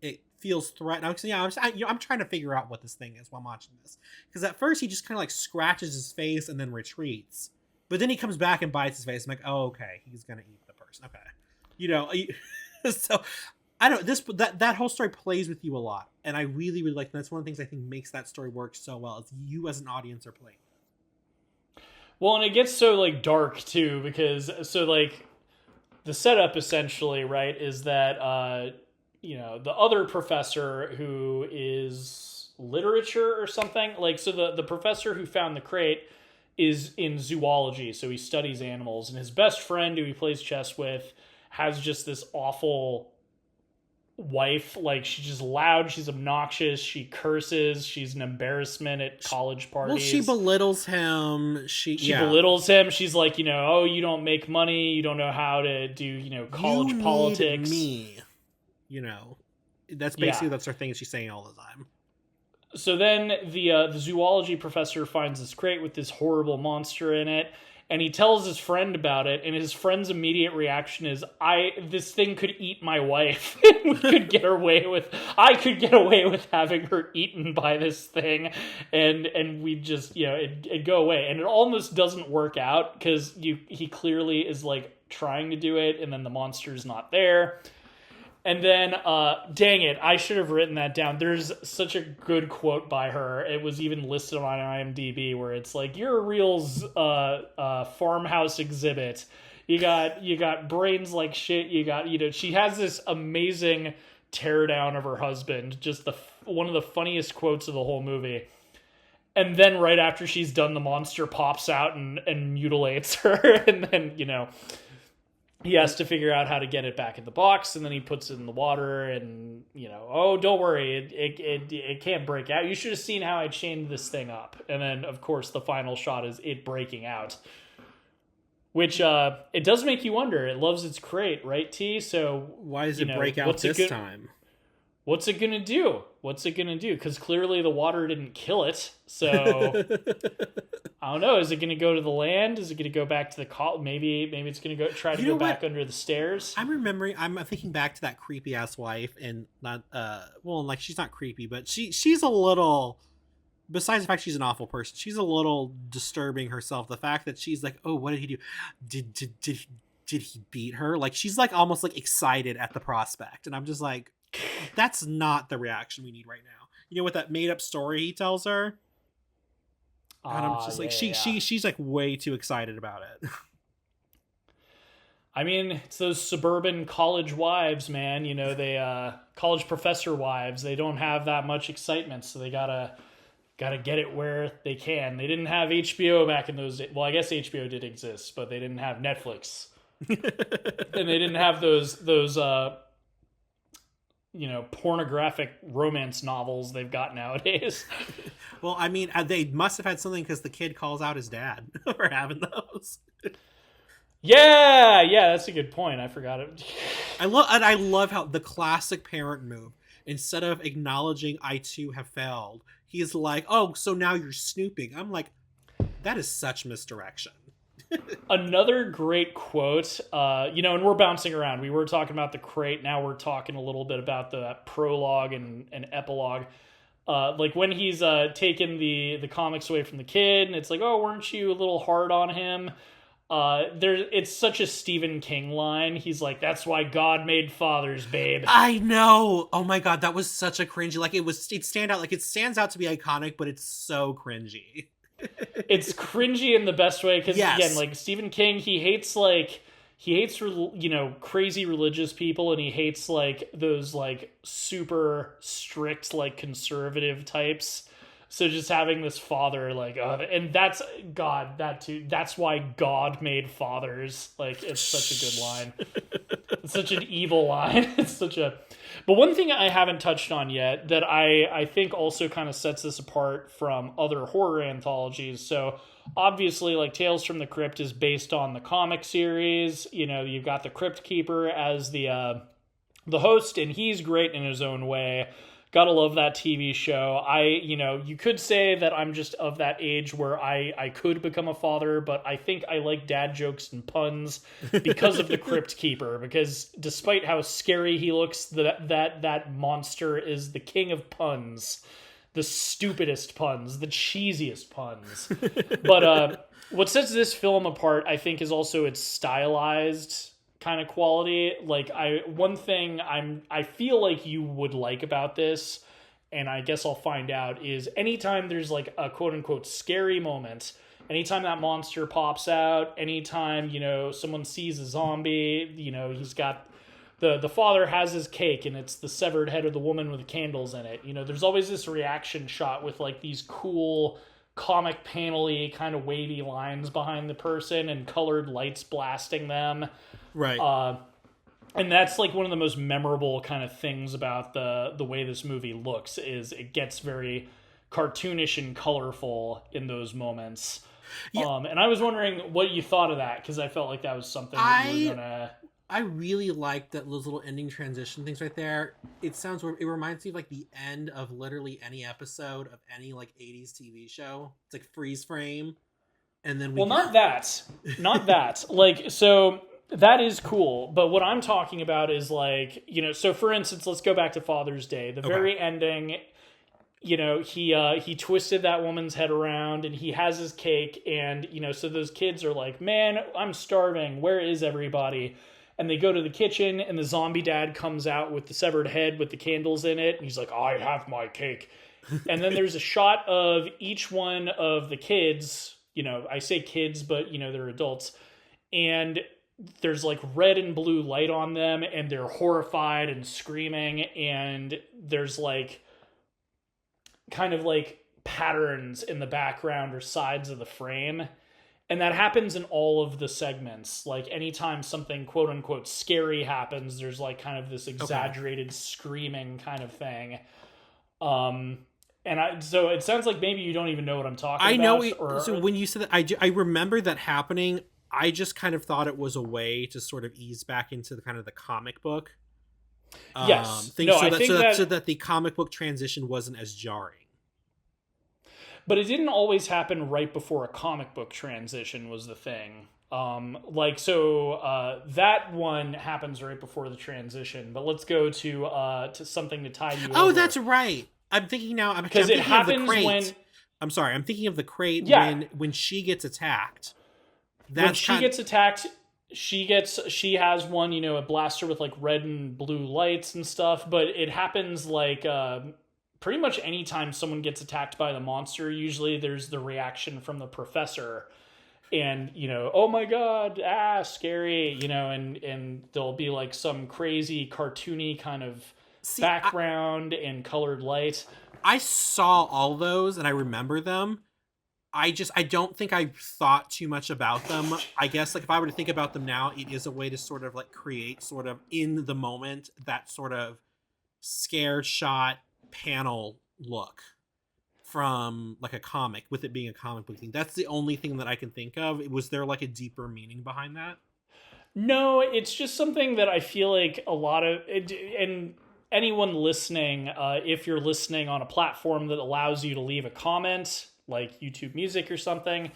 it feels threatening. Yeah, I'm trying to figure out what this thing is while I'm watching this because at first he just kind of like scratches his face and then retreats, but then he comes back and bites his face. I'm like, oh, okay, he's gonna eat the person. Okay, so. I don't that whole story plays with you a lot, and I really really like. That's one of the things I think makes that story work so well. Is you as an audience are playing. Well, and it gets so like dark too because so like the setup essentially right is that the other professor who is literature or something like so the professor who found the crate is in zoology, so he studies animals, and his best friend who he plays chess with has just this awful wife. Like she's just loud, she's obnoxious, she curses, she's an embarrassment at college parties. Well, she belittles him. She belittles him. She's like, oh, you don't make money, you don't know how to do college you politics. Need me, that's basically that's her thing. She's saying all the time. So then the zoology professor finds this crate with this horrible monster in it. And he tells his friend about it, and his friend's immediate reaction is, this thing could eat my wife. I could get away with having her eaten by this thing, and we just, it'd go away. And it almost doesn't work out, because he clearly is, like, trying to do it, and then the monster's not there. And then, dang it, I should have written that down. There's such a good quote by her. It was even listed on IMDb where it's like, you're a real farmhouse exhibit. You got brains like shit. You got, she has this amazing teardown of her husband. Just one of the funniest quotes of the whole movie. And then right after she's done, the monster pops out and mutilates her. And then, he has to figure out how to get it back in the box, and then he puts it in the water, and, oh, don't worry, it can't break out. You should have seen how I chained this thing up. And then, of course, the final shot is it breaking out. Which, it does make you wonder. It loves its crate, right, T? So why does it break out this time? What's it going to do? Because clearly the water didn't kill it. So, I don't know. Is it going to go to the land? Is it going to go back to the maybe it's going to go back under the stairs? I'm thinking back to that creepy ass wife, and not she's not creepy, but she's a little. Besides the fact she's an awful person, she's a little disturbing herself. The fact that she's like, oh, what did he do? Did he beat her? Like she's like almost like excited at the prospect, and I'm just like, that's not the reaction we need right now. With that made up story he tells her. And I'm just like, she's like way too excited about it. I mean, it's those suburban college wives, man. They college professor wives. They don't have that much excitement, so they gotta get it where they can. They didn't have HBO back in those days. Well, I guess HBO did exist, but they didn't have Netflix, and they didn't have those pornographic romance novels they've got nowadays. Well, I mean, they must have had something because the kid calls out his dad for having those. Yeah, that's a good point. I forgot it. I love how the classic parent move. Instead of acknowledging I too have failed, he's like, "Oh, so now you're snooping." I'm like, that is such misdirection. Another great quote, and we're bouncing around. We were talking about the crate. Now we're talking a little bit about the prologue and epilogue. Like when he's taken the comics away from the kid, and it's like, oh, weren't you a little hard on him? It's such a Stephen King line. He's like, that's why God made fathers, babe. I know. Oh my God, that was such a cringy. Like it stands out to be iconic, but it's so cringy. It's cringy in the best way because again, like Stephen King, he hates crazy religious people, and he hates like those like super strict like conservative types. So just having this father like, and that's God, that too. That's why God made fathers. Like it's such a good line. such an evil line. It's such a. But one thing I haven't touched on yet that I think also kind of sets this apart from other horror anthologies. So obviously, like Tales from the Crypt is based on the comic series. You know, you've got the Crypt Keeper as the host, and he's great in his own way. Gotta love that TV show. You could say that I'm just of that age where I could become a father, but I think I like dad jokes and puns because of the Crypt Keeper. Because despite how scary he looks, that monster is the king of puns, the stupidest puns, the cheesiest puns. But what sets this film apart, I think, is also its stylized kind of quality. Like one thing I feel like you would like about this, and I guess I'll find out, is anytime there's like a quote unquote scary moment, anytime that monster pops out, anytime, someone sees a zombie, he's got the father has his cake and it's the severed head of the woman with the candles in it. There's always this reaction shot with like these cool comic panel-y kind of wavy lines behind the person and colored lights blasting them. Right. And that's like one of the most memorable kind of things about the way this movie looks, is it gets very cartoonish and colorful in those moments. Yeah. And I was wondering what you thought of that, because I felt like that was something that you were gonna. I really like that those little ending transition things right there. It reminds me of like the end of literally any episode of any like 80s TV show. It's like freeze frame, and then not that. Like, so that is cool, but what I'm talking about is like, so for instance, let's go back to Father's Day. The very ending, he twisted that woman's head around and he has his cake, and, so those kids are like, man, I'm starving. Where is everybody? And they go to the kitchen and the zombie dad comes out with the severed head with the candles in it. And he's like, I have my cake. And then there's a shot of each one of the kids, I say kids, but they're adults. And there's like red and blue light on them and they're horrified and screaming, and there's like kind of like patterns in the background or sides of the frame. And that happens in all of the segments. Like anytime something quote unquote scary happens, there's like kind of this exaggerated screaming kind of thing. So it sounds like maybe you don't even know what I'm talking about. So when you said that, I remember that happening. I just kind of thought it was a way to sort of ease back into the kind of the comic book. Yes. So that the comic book transition wasn't as jarring. But it didn't always happen right before a comic book transition was the thing. That one happens right before the transition. But let's go to something to tie you over. Oh, that's right. I'm thinking now. Because it happens when. I'm sorry. I'm thinking of the crate when she gets attacked. When she gets attacked, she has one, a blaster with like red and blue lights and stuff. But it happens like. Pretty much anytime someone gets attacked by the monster, usually there's the reaction from the professor, and oh my god, scary, and there'll be like some crazy cartoony kind of background and colored light. I saw all those and I remember them. I don't think I thought too much about them. I guess like if I were to think about them now, it is a way to sort of like create sort of in the moment that sort of scared shot panel look from like a comic, with it being a comic book thing. That's the only thing that I can think of. Was there like a deeper meaning behind that? No, it's just something that I feel like a lot of, and anyone listening, if you're listening on a platform that allows you to leave a comment, like YouTube Music or something,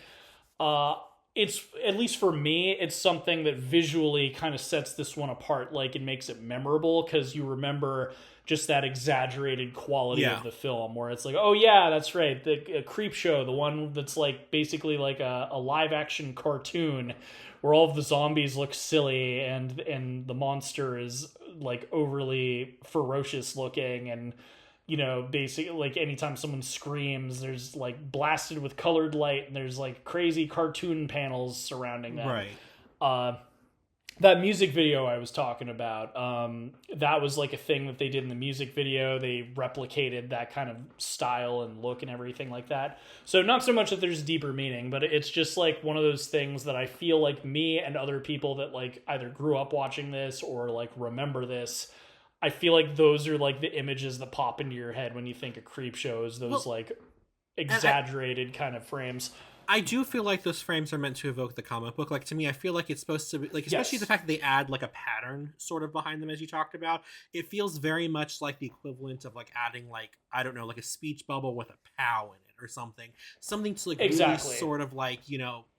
it's, at least for me, it's something that visually kind of sets this one apart. Like it makes it memorable because you remember just that exaggerated quality of the film, where it's like, oh yeah, that's right, the Creepshow, the one that's like basically like a live action cartoon where all of the zombies look silly and the monster is like overly ferocious looking, and basically like anytime someone screams, there's like blasted with colored light and there's like crazy cartoon panels surrounding them. Right. that music video I was talking about, that was like a thing that they did in the music video. They replicated that kind of style and look and everything like that. So not so much that there's deeper meaning, but it's just like one of those things that I feel like me and other people that like either grew up watching this or like remember this, I feel like those are like the images that pop into your head when you think of Creepshows, those Well, like and exaggerated kind of frames. I do feel like those frames are meant to evoke the comic book. Like to me, I feel like it's supposed to be like, especially the Yes. fact that they add like a pattern sort of behind them, as you talked about. It feels very much like the equivalent of like adding like I don't know, like a speech bubble with a pow in it or something to like really Exactly. sort of like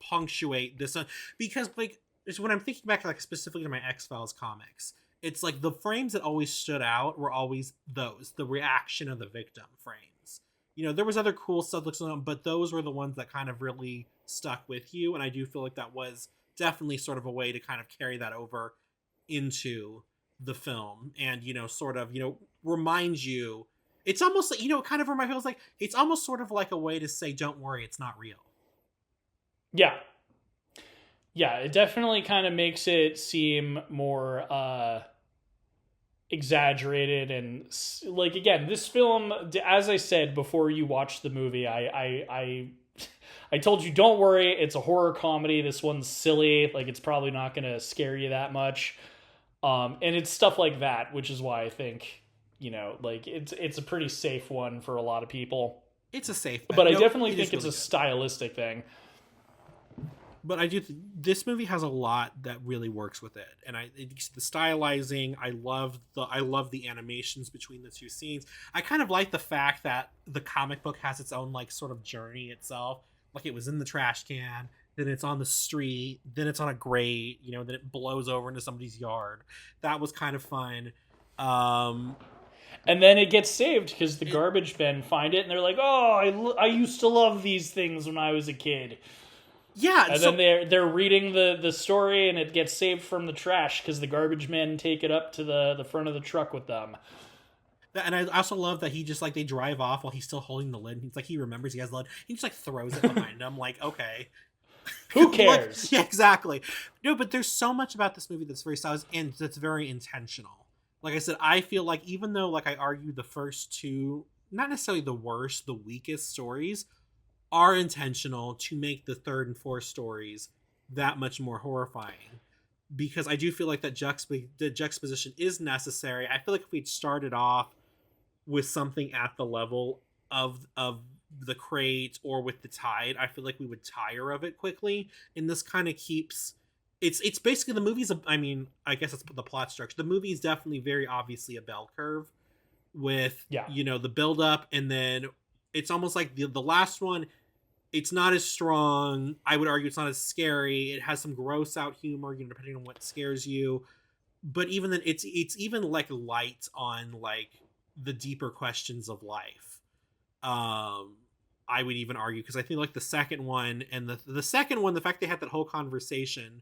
punctuate this because like it's when I'm thinking back like specifically to my X-Files comics. It's like the frames that always stood out were always the reaction of the victim frames. There was other cool stuff looks on, but those were the ones that kind of really stuck with you. And I do feel like that was definitely sort of a way to kind of carry that over into the film and, sort of, remind you. It's almost like, it kind of reminds me, like, it's almost sort of like a way to say, don't worry, it's not real. Yeah. Yeah, it definitely kind of makes it seem more exaggerated and like again, this film, as I said before you watched the movie, I told you don't worry, it's a horror comedy. This one's silly, like it's probably not going to scare you that much. And it's stuff like that, which is why I think, like it's a pretty safe one for a lot of people. It's a safe bet. But I No, definitely it is think it's really a good. stylistic thing. But I do. This movie has a lot that really works with it, and it's the stylizing. I love the animations between the two scenes. I kind of like the fact that the comic book has its own like sort of journey itself. Like it was in the trash can, then it's on the street, then it's on a grate. Then it blows over into somebody's yard. That was kind of fun. Um, And then it gets saved because the it, garbage men find it and they're like, "Oh, I used to love these things when I was a kid." yeah. And then So they're reading the story and it gets saved from the trash because the garbage men take it up to the front of the truck with them. and I also love that he just like they drive off while he's still holding the lid. He's like he remembers he has the lid. He just like throws it behind him. Like okay. Who Like, cares? yeah, exactly. No, but there's so much about this movie that's very solid and that's very intentional. Like I said, I feel like even though like I argue the first two, not necessarily the worst, the weakest stories, are intentional to make the third and fourth stories that much more horrifying. Because I do feel like that the juxtaposition is necessary. I feel like if we'd started off with something at the level of the crate or with the tide, I feel like we would tire of it quickly. And this kind of keeps it's basically the movie's I mean, I guess it's the plot structure. The movie is definitely very obviously a bell curve with Yeah. the build up, and then it's almost like the last one, it's not as strong. I would argue it's not as scary. It has some gross out humor, depending on what scares you. But even then, it's even like light on like the deeper questions of life. I would even argue because I think like the second one and the second one, the fact they had that whole conversation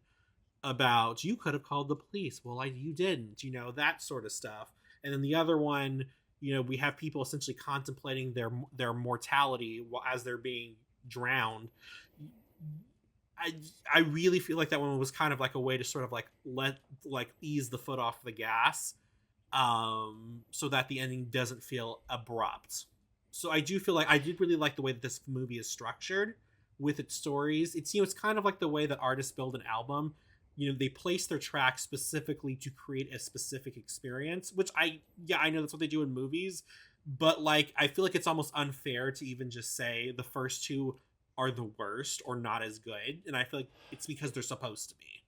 about you could have called the police, well, you didn't, that sort of stuff. And then the other one, we have people essentially contemplating their mortality as they're being drowned. I really feel like that one was kind of like a way to sort of ease the foot off the gas, so that the ending doesn't feel abrupt. So I do feel like I did really like the way that this movie is structured with its stories. It's kind of like the way that artists build an album. They place their tracks specifically to create a specific experience, which I know that's what they do in movies, but like I feel like it's almost unfair to even just say the first two are the worst or not as good, and I feel like it's because they're supposed to be.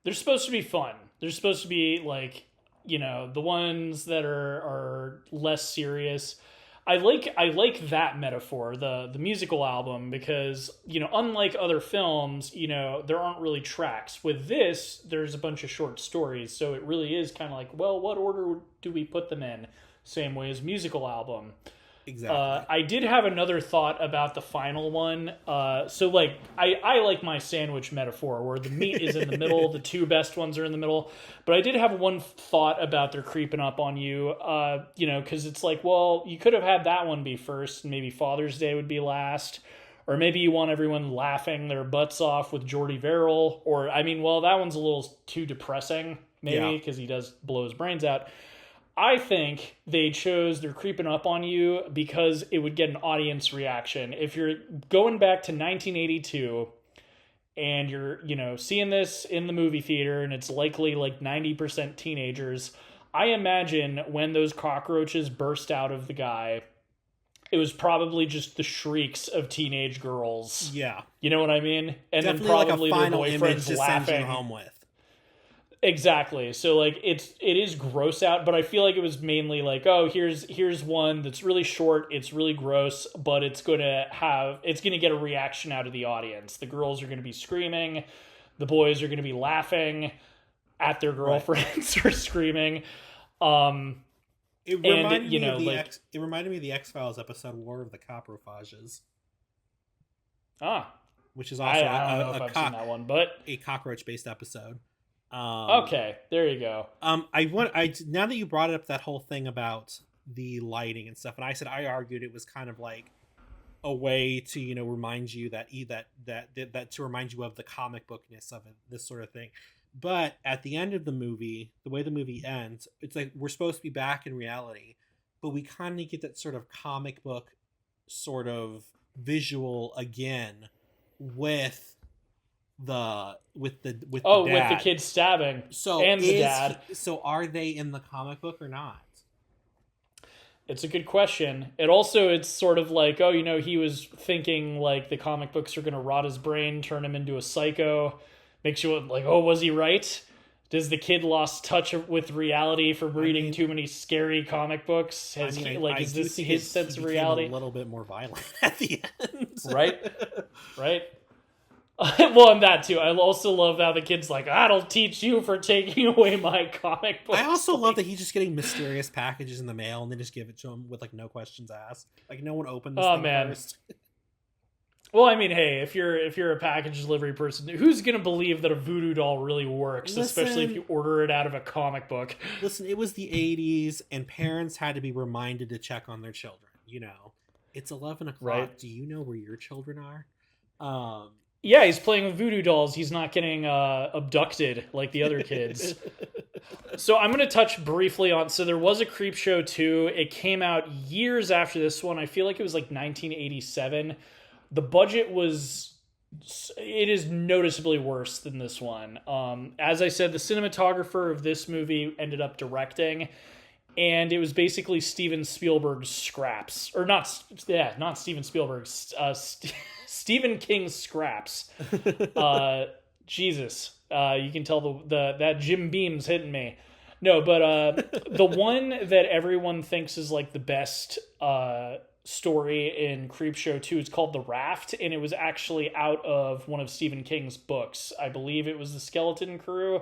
They're supposed to be fun. They're supposed to be like, the ones that are less serious. I like that metaphor, the musical album, because unlike other films, there aren't really tracks. With this, there's a bunch of short stories, so it really is kind of like, well, what order do we put them in? Same way as musical album. Exactly. I did have another thought about the final one. So like I like my sandwich metaphor where the meat is in the middle, the two best ones are in the middle. But I did have one thought about they're creeping up on you. Because it's like, well, you could have had that one be first, and maybe Father's Day would be last, Or maybe you want everyone laughing their butts off with Jordy Verrill. Or, I mean, well, that one's a little too depressing, maybe, because he does blow his brains out. I think they're creeping up on you because it would get an audience reaction. If you're going back to 1982 and you're, seeing this in the movie theater and it's likely like 90% teenagers, I imagine when those cockroaches burst out of the guy, it was probably just the shrieks of teenage girls. Yeah. You know what I mean? And definitely then probably like a final their image boyfriends to laughing. send you home with. Exactly. So like it is gross out, but I feel like it was mainly like, oh, here's one that's really short, it's really gross, but it's gonna get a reaction out of the audience. The girls are gonna be screaming, the boys are gonna be laughing at their girlfriends or screaming. It reminded me of the X-Files episode War of the Coprophages. Which is also I don't know if I've seen that one, but a cockroach-based episode. Okay, there you go. Now that you brought up that whole thing about the lighting and stuff, and I argued it was kind of like a way to remind you that to remind you of the comic bookness of it, this sort of thing. But at the end of the movie, the way the movie ends, it's like we're supposed to be back in reality, but we kind of get that sort of comic book sort of visual again with the kid stabbing and the dad. So are they in the comic book or not? It's a good question. It's sort of like, he was thinking like the comic books are going to rot his brain, turn him into a psycho. Makes you like, oh, was he right? Does the kid lost touch with reality from reading too many scary comic books? Is this his sense of reality? A little bit more violent at the end, right? Well, and that too. I also love how the kid's like, "That'll teach you for taking away my comic books." I also love that he's just getting mysterious packages in the mail and they just give it to him with like no questions asked. Like no one opened this thing first. Well, I mean, hey, if you're a package delivery person, who's gonna believe that a voodoo doll really works? Especially if you order it out of a comic book. Listen, it was the 80s, and parents had to be reminded to check on their children. It's 11 o'clock. Right. Do you know where your children are? Yeah, he's playing with voodoo dolls. He's not getting abducted like the other kids. So I'm going to touch briefly on... So there was a Creepshow 2. It came out years after this one. I feel like it was like 1987. The budget was... It is noticeably worse than this one. As I said, the cinematographer of this movie ended up directing, and it was basically Steven Spielberg's scraps. Or not Steven Spielberg's... Stephen King's scraps. Jesus. You can tell that Jim Beam's hitting me. No, but the one that everyone thinks is like the best story in Creepshow 2 is called The Raft, and it was actually out of one of Stephen King's books. I believe it was The Skeleton Crew.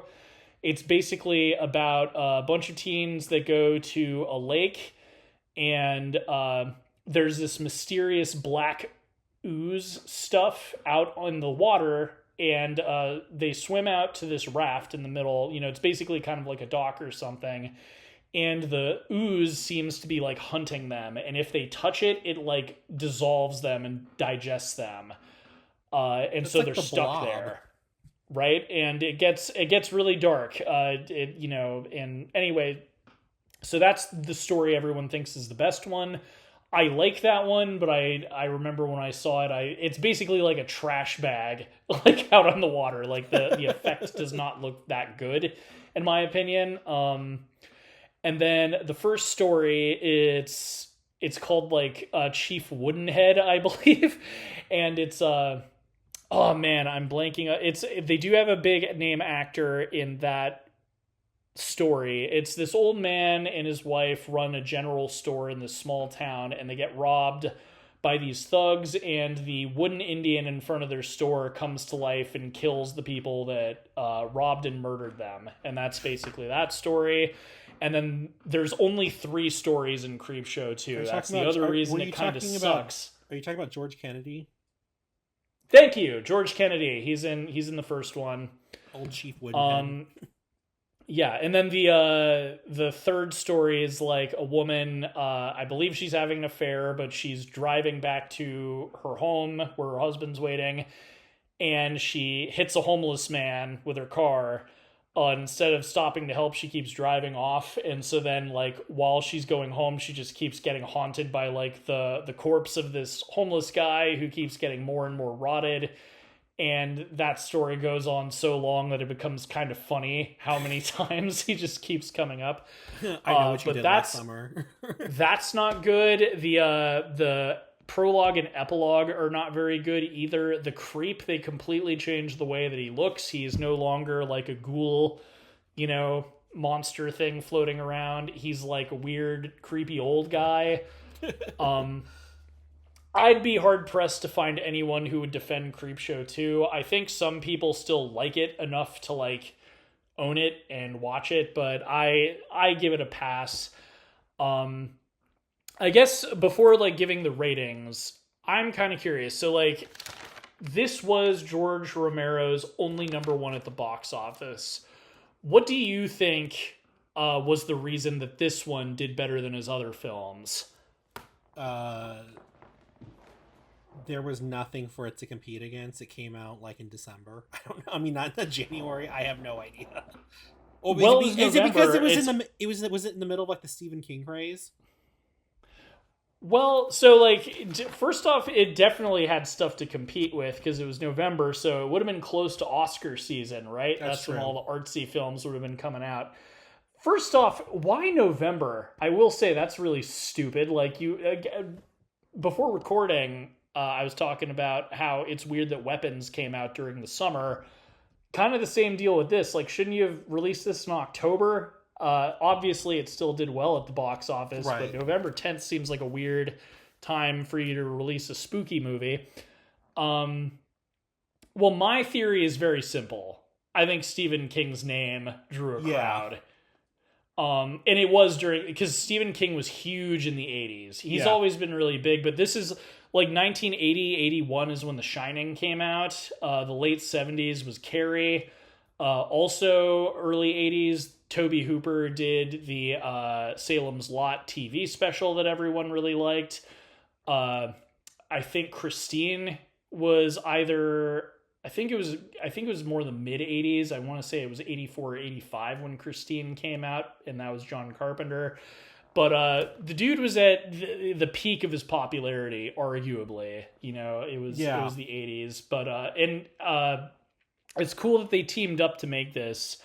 It's basically about a bunch of teens that go to a lake, and there's this mysterious black ooze stuff out on the water, and they swim out to this raft in the middle. It's basically kind of like a dock or something, and the ooze seems to be like hunting them, and if they touch it, it like dissolves them and digests them, and so they're stuck there, right? And it gets really dark, and anyway, so that's the story everyone thinks is the best one. I like that one, but I remember when I saw it, it's basically like a trash bag, like out on the water. Like the effect does not look that good, in my opinion. And then the first story, it's called like Chief Woodenhead, I believe, and it's oh man, I'm blanking. They do have a big name actor in that story. It's this old man and his wife run a general store in this small town, and they get robbed by these thugs, and the wooden Indian in front of their store comes to life and kills the people that robbed and murdered them. And that's basically that story. And then there's only 3 stories in Creepshow 2. That's the other reason it kind of sucks. Are you talking about George Kennedy? Thank you, George Kennedy. He's in the first one. Old Chief Woodenhead. Yeah, and then the third story is like a woman. I believe she's having an affair, but she's driving back to her home where her husband's waiting, and she hits a homeless man with her car. Instead of stopping to help, she keeps driving off, and so then like while she's going home, she just keeps getting haunted by like the corpse of this homeless guy who keeps getting more and more rotted. And that story goes on so long that it becomes kind of funny how many times he just keeps coming up. I know what you But did last summer. that's not good. The prologue and epilogue are not very good either. The Creep, they completely changed the way that he looks. He is no longer like a ghoul, monster thing floating around. He's like a weird, creepy old guy. I'd be hard pressed to find anyone who would defend Creepshow 2. I think some people still like it enough to like own it and watch it, but I give it a pass. I guess before like giving the ratings, I'm kind of curious. So like this was George Romero's only number one at the box office. What do you think was the reason that this one did better than his other films? There was nothing for it to compete against. It came out like in December. I don't know. I mean, not in January. I have no idea. Oh, well, is it because it was it in the middle of like the Stephen King craze? Well, so like first off, it definitely had stuff to compete with because it was November, so it would have been close to Oscar season, right? That's when all the artsy films would have been coming out. First off, why November? I will say that's really stupid. Like before recording, I was talking about how it's weird that Weapons came out during the summer. Kind of the same deal with this. Like, shouldn't you have released this in October? Obviously, it still did well at the box office, right. But November 10th seems like a weird time for you to release a spooky movie. Well, my theory is very simple. I think Stephen King's name drew a crowd. And it was because Stephen King was huge in the 80s. He's always been really big, but this is like 1980, 81 is when The Shining came out. The late 70s was Carrie. Also early 80s, Tobe Hooper did the Salem's Lot TV special that everyone really liked. I think Christine was I think it was more the mid 80s. I want to say it was 84 or 85 when Christine came out, and that was John Carpenter. But the dude was at the peak of his popularity, arguably. It was the 80s. But it's cool that they teamed up to make this.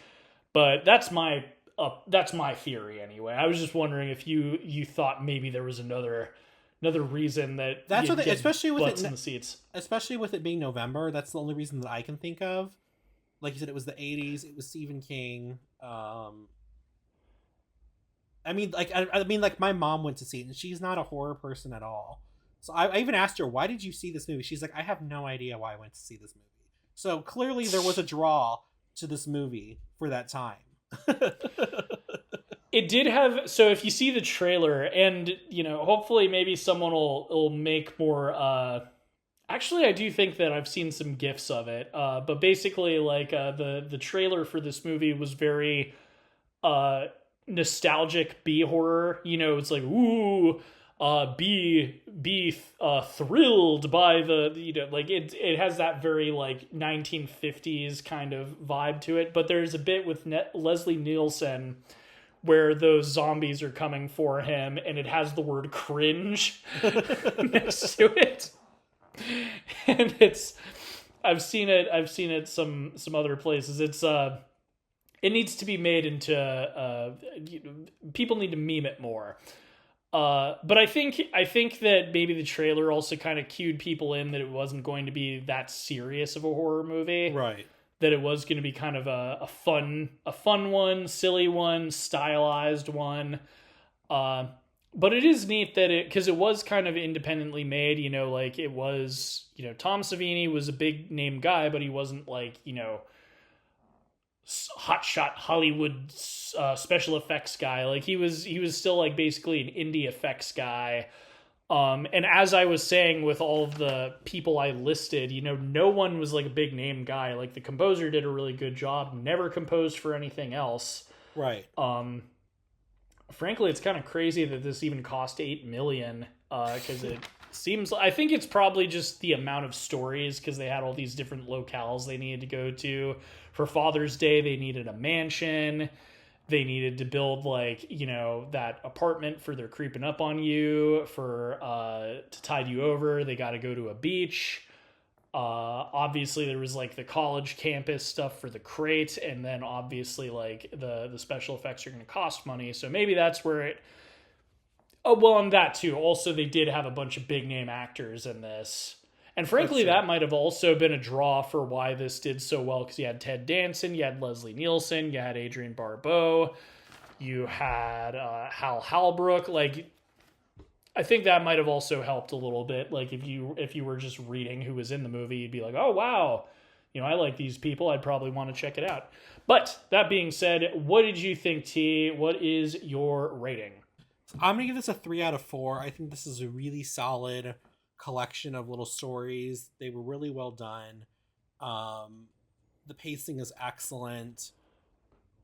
But that's my theory anyway. I was just wondering if you thought maybe there was another reason that's what especially with butts in the seats. Especially with it being November, that's the only reason that I can think of. Like you said, it was the 80s. It was Stephen King. I mean, like my mom went to see it, and she's not a horror person at all. So I even asked her, "Why did you see this movie?" She's like, "I have no idea why I went to see this movie." So clearly, there was a draw to this movie for that time. It did have, so if you see the trailer, and hopefully maybe someone will make more. Actually, I do think that I've seen some gifs of it. But basically, like the trailer for this movie was very nostalgic B horror. It's like ooh, be thrilled by the like it has that very like 1950s kind of vibe to it. But there's a bit with Leslie Nielsen where those zombies are coming for him, and it has the word cringe next to it. And I've seen it some other places. It needs to be made into people need to meme it more. But I think that maybe the trailer also kind of cued people in that it wasn't going to be that serious of a horror movie. Right. That it was going to be kind of a fun one, silly one, stylized one. But it is neat that because it was kind of independently made, like it was, Tom Savini was a big name guy, but he wasn't like, hotshot Hollywood special effects guy. Like he was still like basically an indie effects guy. And as I was saying with all of the people I listed, no one was like a big name guy. Like the composer did a really good job, never composed for anything else. Right. Frankly, it's kind of crazy that this even cost $8 million, because it seems, I think it's probably just the amount of stories, because they had all these different locales they needed to go to. For Father's Day, they needed a mansion. They needed to build that apartment for their creeping up on you, for to tide you over. They got to go to a beach. Obviously there was like the college campus stuff for the crate, and then obviously like the special effects are going to cost money. So maybe that's where it. Oh, well, and that too. Also, they did have a bunch of big name actors in this. And frankly, that might have also been a draw for why this did so well, because you had Ted Danson, you had Leslie Nielsen, you had Adrienne Barbeau, you had Hal Halbrook. Like, I think that might have also helped a little bit. Like, if you were just reading who was in the movie, you'd be like, oh, wow, I like these people. I'd probably want to check it out. But that being said, what did you think, T? What is your rating? I'm going to give this a 3 out of 4. I think this is a really solid collection of little stories. They were really well done. The pacing is excellent.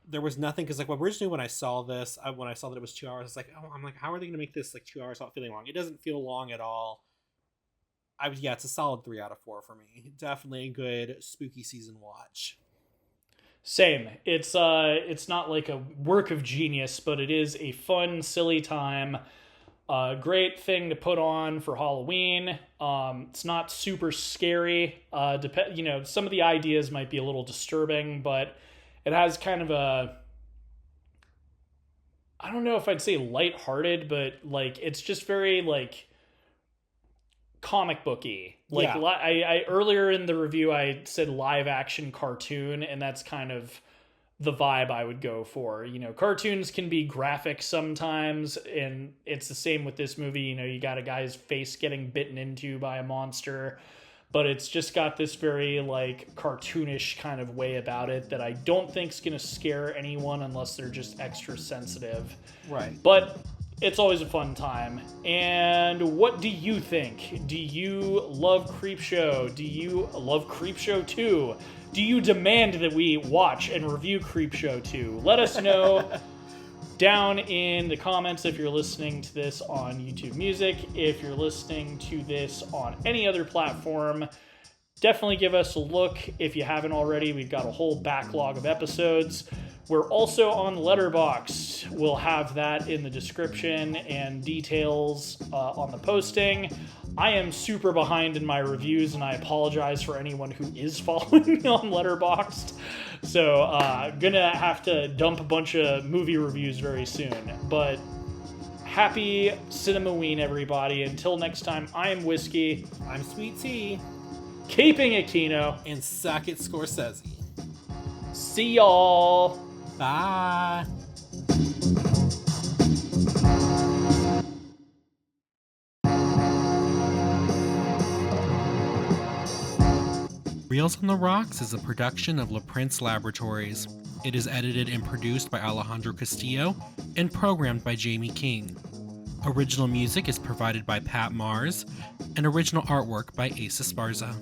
There was nothing, because like originally when I saw this, when I saw that it was 2 hours, it's like, oh, I'm like, how are they going to make this like 2 hours without feeling long? It doesn't feel long at all. It's a solid 3 out of 4 for me. Definitely a good spooky season watch. Same. It's not like a work of genius, but it is a fun, silly time. Great thing to put on for Halloween. It's not super scary. Some of the ideas might be a little disturbing, but it has kind of a, I don't know if I'd say lighthearted, but like it's just very like comic booky. Like I earlier in the review I said live action cartoon, and that's kind of the vibe I would go for. Cartoons can be graphic sometimes, and it's the same with this movie. You got a guy's face getting bitten into by a monster, but it's just got this very like cartoonish kind of way about it that I don't think is going to scare anyone unless they're just extra sensitive. Right. But it's always a fun time. And what do you think? Do you love Creepshow? Do you love Creepshow 2? Do you demand that we watch and review Creepshow 2? Let us know down in the comments if you're listening to this on YouTube Music. If you're listening to this on any other platform, definitely give us a look if you haven't already. We've got a whole backlog of episodes. We're also on Letterboxd. We'll have that in the description and details on the posting. I am super behind in my reviews, and I apologize for anyone who is following me on Letterboxd. So, gonna have to dump a bunch of movie reviews very soon. But happy Cinema-Ween, everybody. Until next time, I am Whiskey. I'm Sweet Tea. Keeping it Kino. And suck it, Scorsese. See y'all. Bye. Reels on the Rocks is a production of La Prince Laboratories. It is edited and produced by Alejandro Castillo and programmed by Jamie King. Original music is provided by Pat Mars, and original artwork by Asa Esparza.